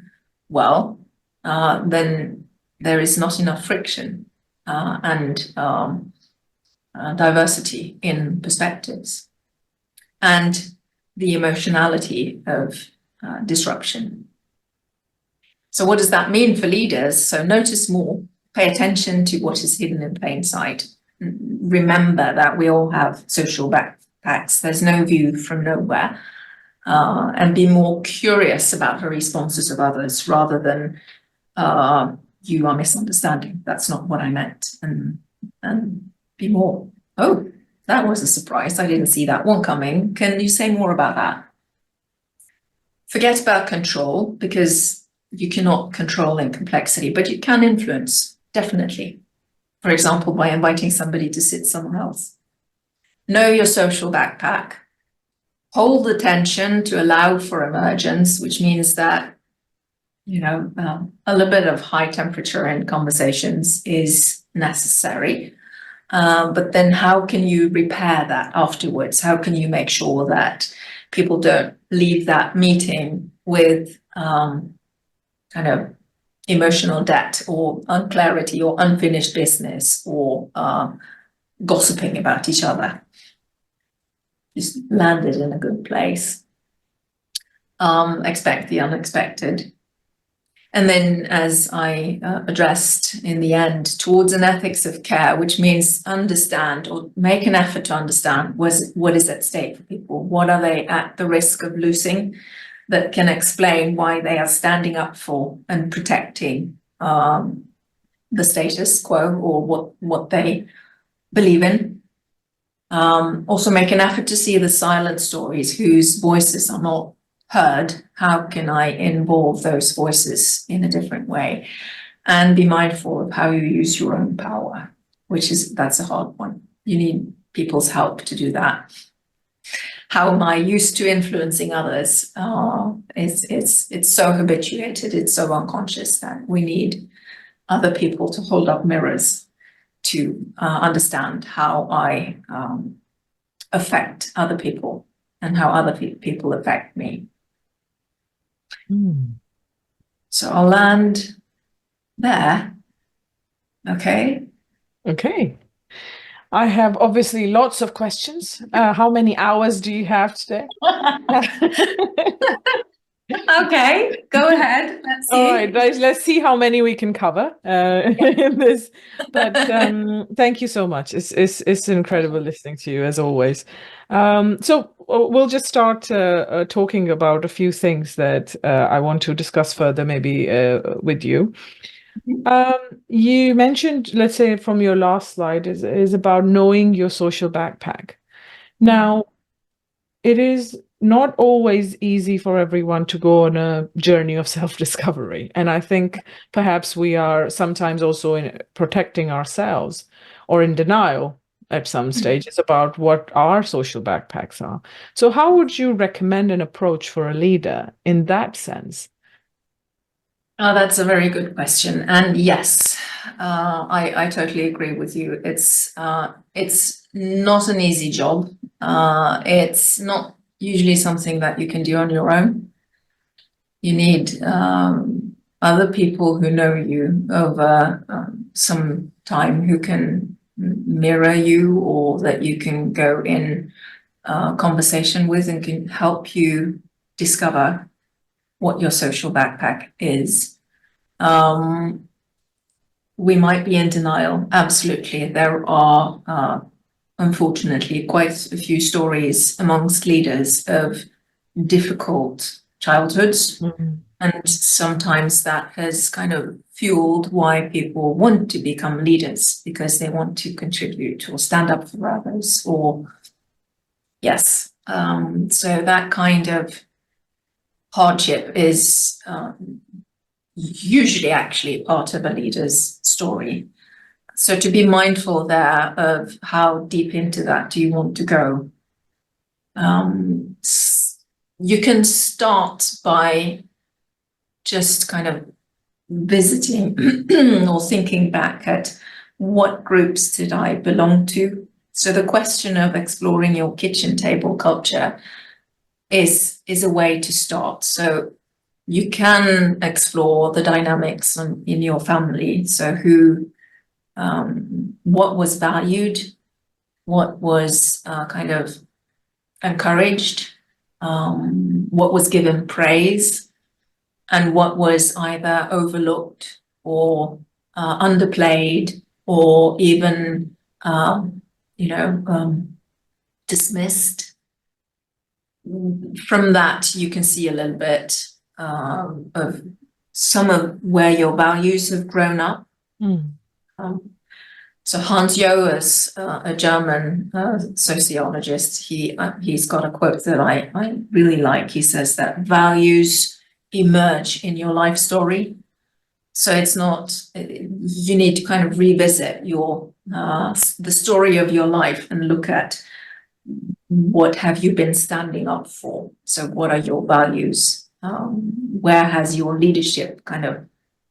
well, then there is not enough friction and diversity in perspectives. And the emotionality of disruption. So what does that mean for leaders? So notice more, pay attention to what is hidden in plain sight. Remember that we all have social backpacks. There's no view from nowhere. And be more curious about the responses of others rather than you are misunderstanding. That's not what I meant. And be more, oh, that was a surprise. I didn't see that one coming. Can you say more about that? Forget about control, because you cannot control in complexity, but you can influence, definitely. For example, by inviting somebody to sit somewhere else. Know your social backpack. hold the tension to allow for emergence, which means that, a little bit of high temperature in conversations is necessary. But then how can you repair that afterwards? How can you make sure that people don't leave that meeting with kind of emotional debt or unclarity or unfinished business or gossiping about each other? Just landed in a good place. Expect the unexpected. And then, as I addressed in the end, towards an ethics of care, which means understand or make an effort to understand what is at stake for people. What are they at the risk of losing, that can explain why they are standing up for and protecting the status quo or what they believe in. Also make an effort to see the silent stories whose voices are not heard. How can I involve those voices in a different way? And be mindful of how you use your own power, that's a hard one. You need people's help to do that. How am I used to influencing others? It's so habituated, it's so unconscious that we need other people to hold up mirrors to understand how I affect other people and how other people affect me. So I'll land there. Okay.
Okay. I have obviously lots of questions. How many hours do you have today?
Okay, go ahead. Let's see.
All right, guys, let's see how many we can cover in this. But thank you so much. It's incredible listening to you as always. So we'll just start talking about a few things that I want to discuss further, maybe with you. You mentioned, let's say, from your last slide, is about knowing your social backpack. Now, it is not always easy for everyone to go on a journey of self-discovery. And I think perhaps we are sometimes also in protecting ourselves or in denial at some stages about what our social backpacks are. So how would you recommend an approach for a leader in that sense?
Oh, that's a very good question. And yes, I totally agree with you. It's not an easy job. It's not usually something that you can do on your own. You need other people who know you over some time, who can mirror you, or that you can go in conversation with and can help you discover what your social backpack is. We might be in denial, absolutely. There are unfortunately quite a few stories amongst leaders of difficult childhoods. And sometimes that has kind of fueled why people want to become leaders, because they want to contribute or stand up for others, or yes. So that kind of hardship is usually actually part of a leader's story. So to be mindful there of how deep into that do you want to go. You can start by just kind of visiting or thinking back at what groups did I belong to. So the question of exploring your kitchen table culture is a way to start. So you can explore the dynamics in your family. So what was valued, what was kind of encouraged, what was given praise, and what was either overlooked or underplayed, or even dismissed. From that, you can see a little bit of some of where your values have grown up. So Hans Joas, a German sociologist, he's got a quote that I really like. He says that values emerge in your life story. So it's not, you need to kind of revisit the story of your life and look at what have you been standing up for? So what are your values? Where has your leadership kind of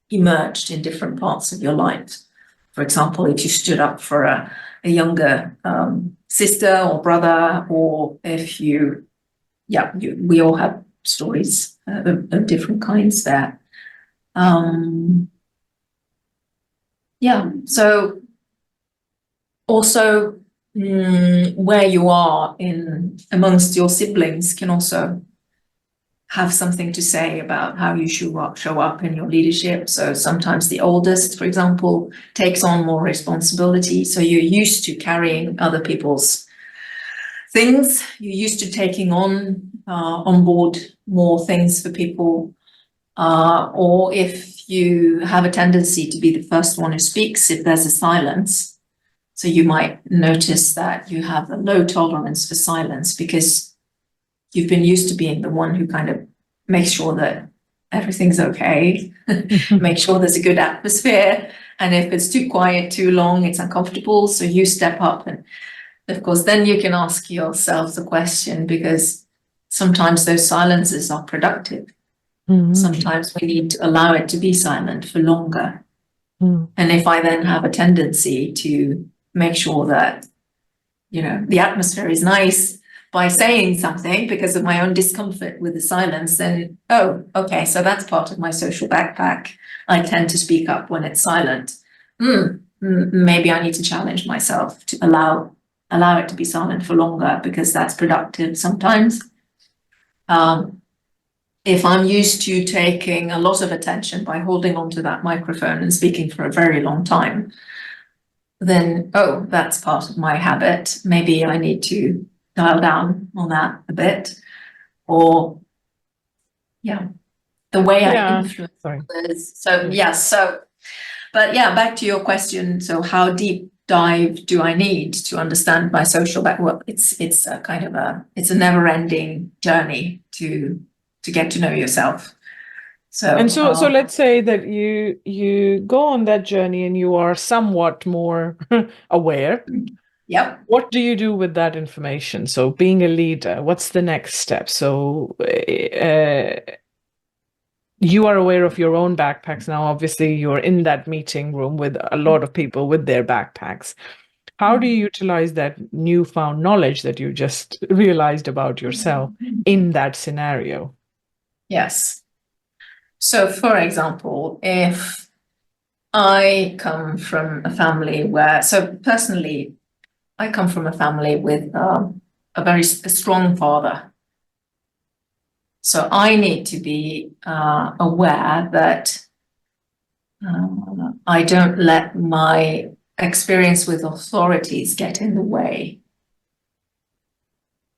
emerged in different parts of your life? For example, if you stood up for a younger sister or brother, or if we all have stories of different kinds there. So also where you are in amongst your siblings can also have something to say about how you show up in your leadership. So sometimes the oldest, for example, takes on more responsibility. So you're used to carrying other people's things. You're used to taking on board more things for people. Or if you have a tendency to be the first one who speaks, if there's a silence. So you might notice that you have a low tolerance for silence because you've been used to being the one who kind of makes sure that everything's okay, make sure there's a good atmosphere. And if it's too quiet, too long, it's uncomfortable. So you step up. And of course, then you can ask yourself the question, because sometimes those silences are productive. Sometimes we need to allow it to be silent for longer. And if I then have a tendency to make sure that, the atmosphere is nice by saying something because of my own discomfort with the silence, then, okay, so that's part of my social backpack. I tend to speak up when it's silent. Maybe I need to challenge myself to allow it to be silent for longer, because that's productive sometimes. If I'm used to taking a lot of attention by holding onto that microphone and speaking for a very long time, then, that's part of my habit. Maybe I need to dial down on that a bit. Or, the way I influence others. Back to your question. So how deep dive do I need to understand my social background? Well, it's a kind of it's a never-ending journey to get to know yourself. So
let's say that you go on that journey and you are somewhat more aware.
Yep.
What do you do with that information? So being a leader, what's the next step? So you are aware of your own backpacks now. Obviously, you're in that meeting room with a lot of people with their backpacks. How do you utilize that newfound knowledge that you just realized about yourself in that scenario?
Yes. So, for example, if I come from a family personally, I come from a family with a very strong father. So I need to be aware that I don't let my experience with authorities get in the way,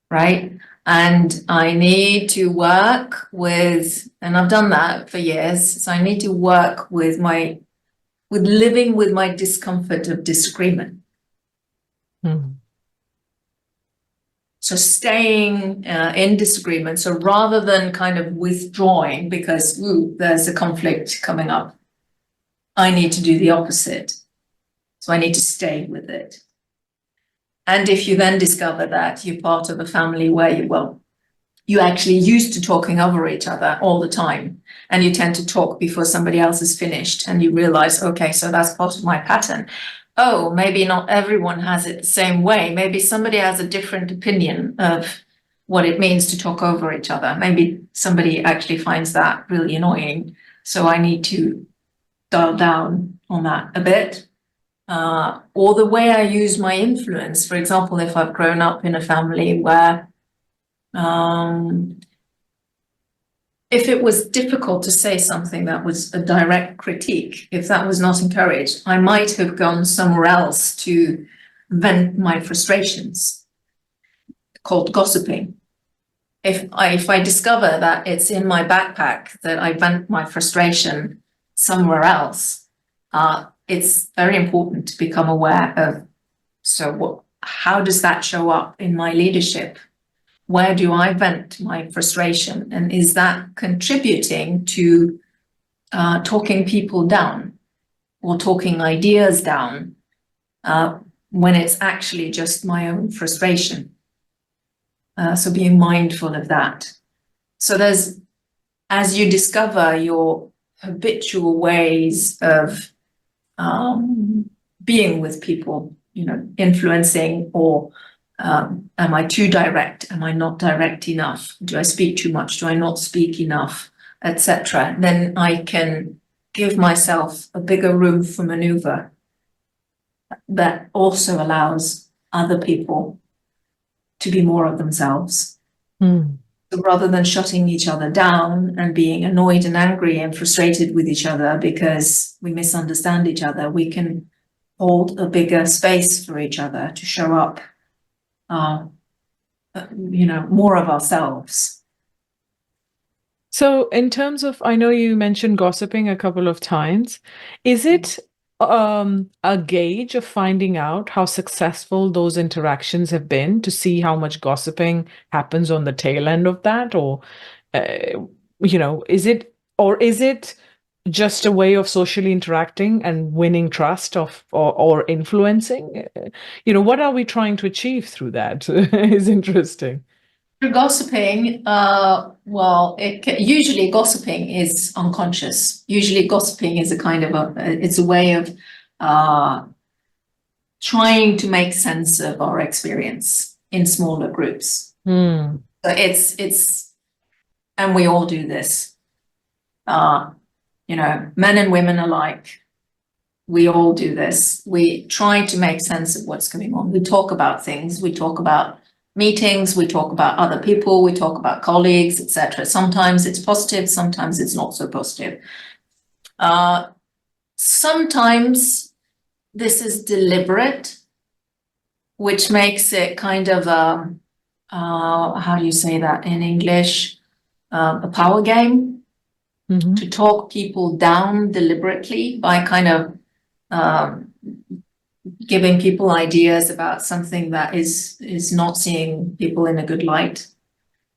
right? And I need to work with, and I've done that for years, so I need to work with living with my discomfort of disagreement. So staying in disagreement. So rather than kind of withdrawing because there's a conflict coming up, I need to do the opposite. So I need to stay with it. And if you then discover that you're part of a family where you actually used to talking over each other all the time, and you tend to talk before somebody else is finished, and you realize, okay, so that's part of my pattern. Maybe not everyone has it the same way. Maybe somebody has a different opinion of what it means to talk over each other. Maybe somebody actually finds that really annoying. So I need to dial down on that a bit. Or the way I use my influence. For example, if I've grown up in a family where if it was difficult to say something that was a direct critique, if that was not encouraged, I might have gone somewhere else to vent my frustrations, called gossiping. If I discover that it's in my backpack that I vent my frustration somewhere else, it's very important to become aware of, how does that show up in my leadership? Where do I vent my frustration? And is that contributing to talking people down or talking ideas down when it's actually just my own frustration? So being mindful of that. So as you discover your habitual ways of being with people, influencing, or am I too direct? Am I not direct enough? Do I speak too much? Do I not speak enough? Etc. Then I can give myself a bigger room for maneuver that also allows other people to be more of themselves. So rather than shutting each other down and being annoyed and angry and frustrated with each other because we misunderstand each other, we can hold a bigger space for each other to show up, more of ourselves.
So in terms of, I know you mentioned gossiping a couple of times. Is it a gauge of finding out how successful those interactions have been to see how much gossiping happens on the tail end of that? Or, is it just a way of socially interacting and winning trust or influencing? What are we trying to achieve through that? Is interesting.
Through gossiping, usually gossiping is unconscious. Usually gossiping is it's a way of trying to make sense of our experience in smaller groups. So and we all do this. Men and women alike, we all do this. We try to make sense of what's going on. We talk about things. We talk about meetings, we talk about other people, we talk about colleagues, etc. Sometimes it's positive, sometimes it's not so positive. Sometimes this is deliberate, which makes it kind of how do you say that in English? A power game. To talk people down deliberately by kind of giving people ideas about something that is not seeing people in a good light.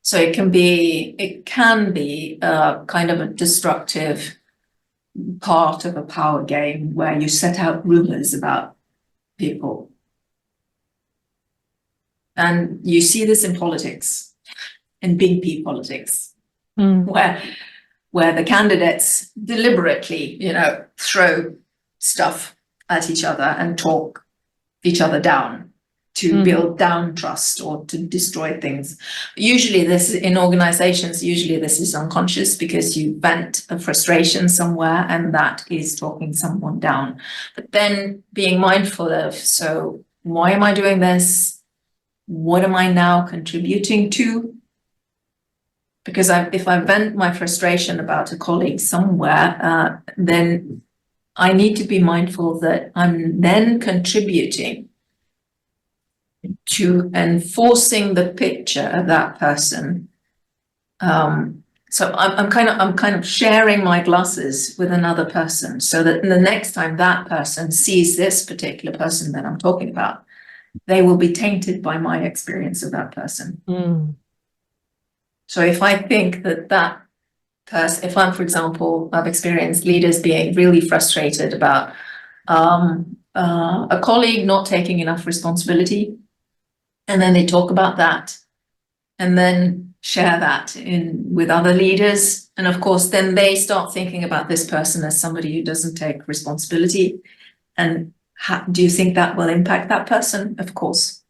So it can be kind of a destructive part of a power game where you set out rumors about people. And you see this in politics, in big P politics, where the candidates deliberately, throw stuff at each other and talk each other down to build down trust or to destroy things. Usually this in organizations, this is unconscious because you vent a frustration somewhere and that is talking someone down. But then being mindful of, so why am I doing this? What am I now contributing to? Because if I vent my frustration about a colleague somewhere, then I need to be mindful that I'm then contributing to enforcing the picture of that person. So I'm kind of sharing my glasses with another person, so that the next time that person sees this particular person that I'm talking about, they will be tainted by my experience of that person. So if I think that person, if I'm, for example, I've experienced leaders being really frustrated about a colleague not taking enough responsibility, and then they talk about that and then share that with other leaders. And of course, then they start thinking about this person as somebody who doesn't take responsibility. And do you think that will impact that person? Of course.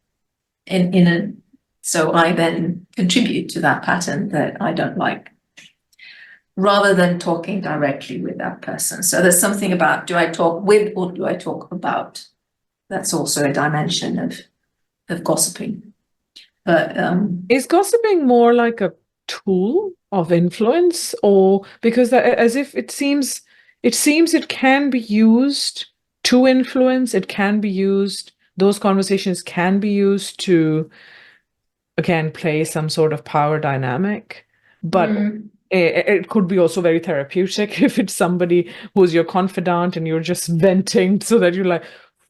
So I then contribute to that pattern that I don't like, rather than talking directly with that person. So there's something about, do I talk with or do I talk about? That's also a dimension of gossiping. But
is gossiping more like a tool of influence, or because as if it seems it can be used to influence, it can be used, those conversations can be used to, again, play some sort of power dynamic, but it could be also very therapeutic if it's somebody who's your confidant and you're just venting so that you're like,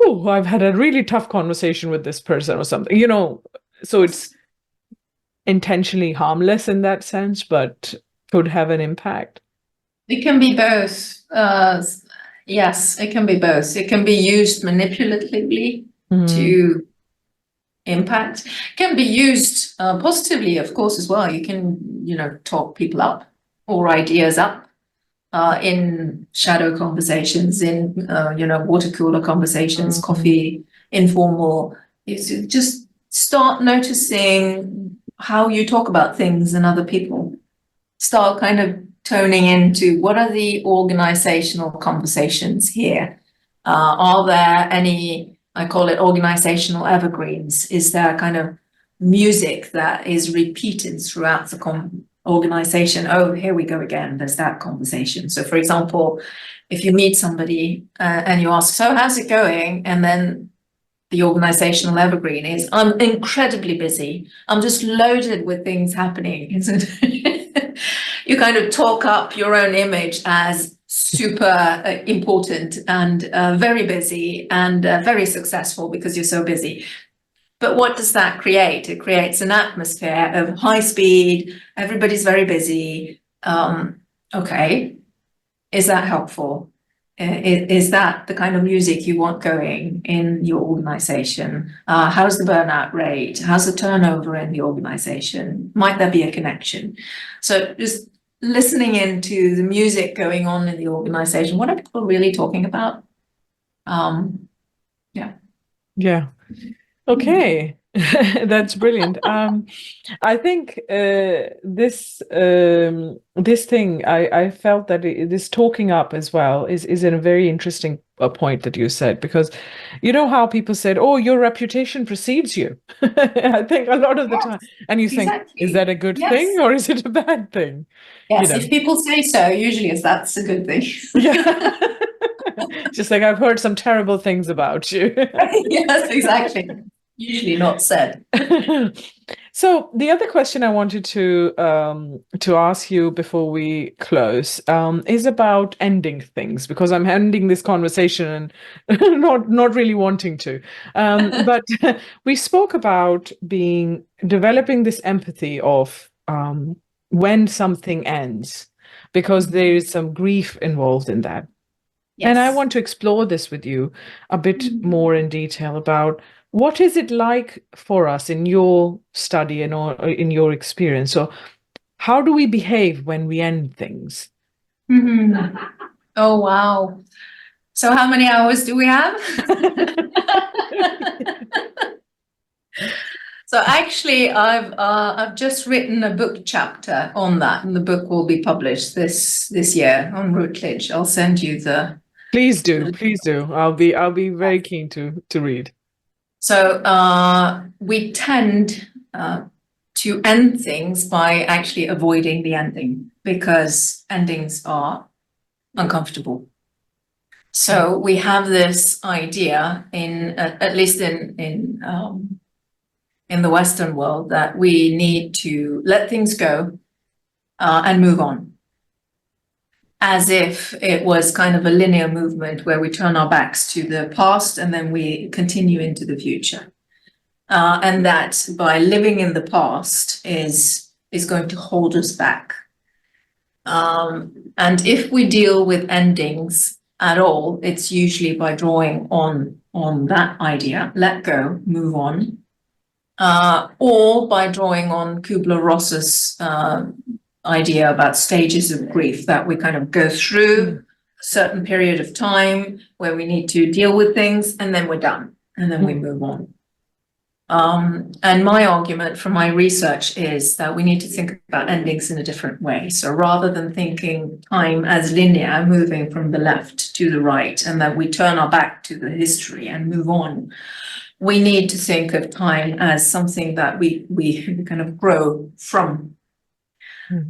oh, I've had a really tough conversation with this person or something, so it's intentionally harmless in that sense, but could have an impact.
It can be both. Yes, it can be both. It can be used manipulatively to impact. Can be used positively, of course, as well. You can, talk people up or ideas up in shadow conversations, in, water cooler conversations, coffee, informal. You just start noticing how you talk about things and other people. Start kind of toning into what are the organizational conversations here? Are there any, I call it organizational evergreens? Is there kind of music that is repeated throughout the organization? Oh, here we go again, there's that conversation. So for example, if you meet somebody and you ask, so how's it going? And then the organizational evergreen is, I'm incredibly busy. I'm just loaded with things happening, isn't it? You kind of talk up your own image as super important and very busy and very successful because you're so busy. But what does that create? It creates an atmosphere of high speed, everybody's very busy. Okay, is that helpful? Is that the kind of music you want going in your organization? How's the burnout rate? How's the turnover in the organization? Might there be a connection? So just listening into the music going on in the organization. What are people really talking about?
Yeah. Okay. That's brilliant. I think this thing I felt that this talking up as well is a very interesting point that you said, because you know how people said, oh, your reputation precedes you. I think a lot of the time, and you think, is that a good thing or is it a bad thing?
Yes, if people say so, usually that's a good thing.
Yeah. Just like, I've heard some terrible things about you.
Yes, exactly. Usually not said.
So the other question I wanted to ask you before we close is about ending things, because I'm ending this conversation and not really wanting to. But we spoke about developing this empathy of when something ends, because there is some grief involved in that. Yes. And I want to explore this with you a bit more in detail about what is it like for us in your study and or in your experience. So how do we behave when we end things?
Oh, wow. So how many hours do we have? So actually, I've just written a book chapter on that, and the book will be published this year on Routledge. I'll send you the.
Please do. I'll be very keen to read.
So we tend to end things by actually avoiding the ending, because endings are uncomfortable. So we have this idea at least in the Western world, that we need to let things go and move on, as if it was kind of a linear movement where we turn our backs to the past and then we continue into the future. And that by living in the past is going to hold us back. And if we deal with endings at all, it's usually by drawing on that idea, let go, move on, or by drawing on Kubler-Ross's idea about stages of grief, that we kind of go through a certain period of time where we need to deal with things, and then we're done, and then we move on. And my argument from my research is that we need to think about endings in a different way. So rather than thinking time as linear, moving from the left to the right, and that we turn our back to the history and move on, we need to think of time as something that we kind of grow from.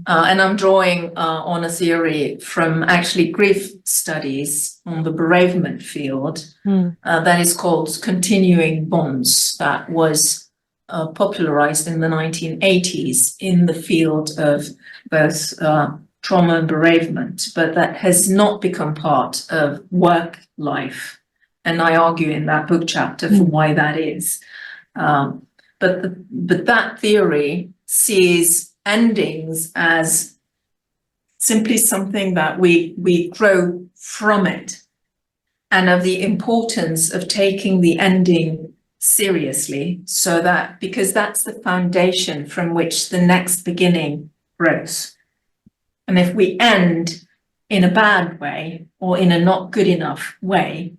And I'm drawing on a theory from actually grief studies on the bereavement field that is called continuing bonds, that was popularized in the 1980s in the field of both trauma and bereavement, but that has not become part of work life. And I argue in that book chapter for why that is. But that theory sees endings as simply something that we grow from it, and of the importance of taking the ending seriously, so that, because that's the foundation from which the next beginning grows. And if we end in a bad way or in a not good enough way,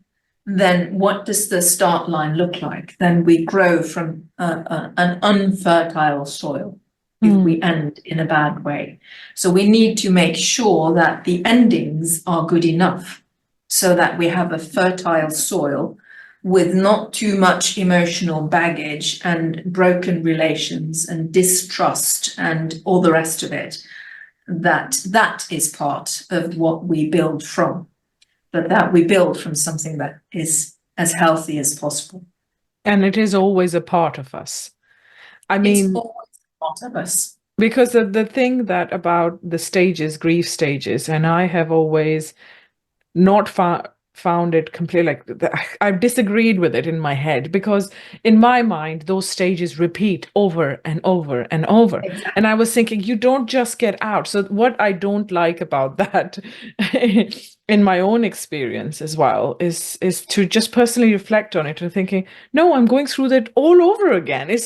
then what does the start line look like? Then we grow from an unfertile soil if we end in a bad way. So we need to make sure that the endings are good enough so that we have a fertile soil with not too much emotional baggage and broken relations and distrust and all the rest of it. That is part of what we build from, but that we build from something that is as healthy as possible.
And it is always a part of us. I mean,
it's always a part of us.
Because the thing that about the stages, grief stages, and I have always not found it completely, like I've disagreed with it in my head, because in my mind those stages repeat over and over and over.
Exactly.
And I was thinking, you don't just get out. So what I don't like about that in my own experience as well is to just personally reflect on it and thinking, no, I'm going through that all over again.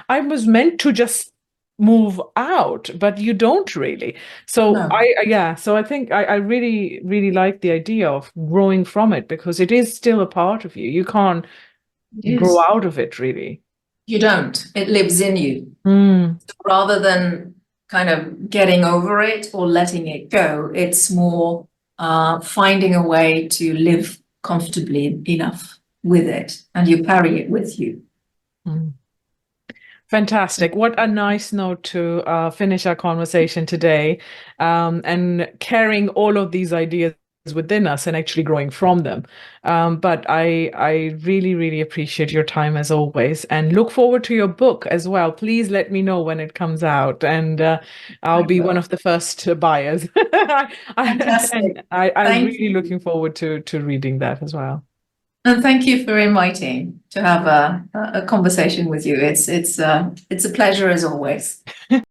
I was meant to just move out, but you don't really. So
No.
I think I really, really like the idea of growing from it, because it is still a part of you. You can't grow out of it, really.
You don't. It lives in you. Rather than kind of getting over it or letting it go, it's more finding a way to live comfortably enough with it, and you carry it with you.
Fantastic. What a nice note to finish our conversation today, and carrying all of these ideas within us and actually growing from them. But I really, really appreciate your time as always, and look forward to your book as well. Please let me know when it comes out, and I'll be one of the first buyers.
Fantastic.
I'm really looking forward to reading that as well.
And thank you for inviting to have a conversation with you. It's a pleasure as always.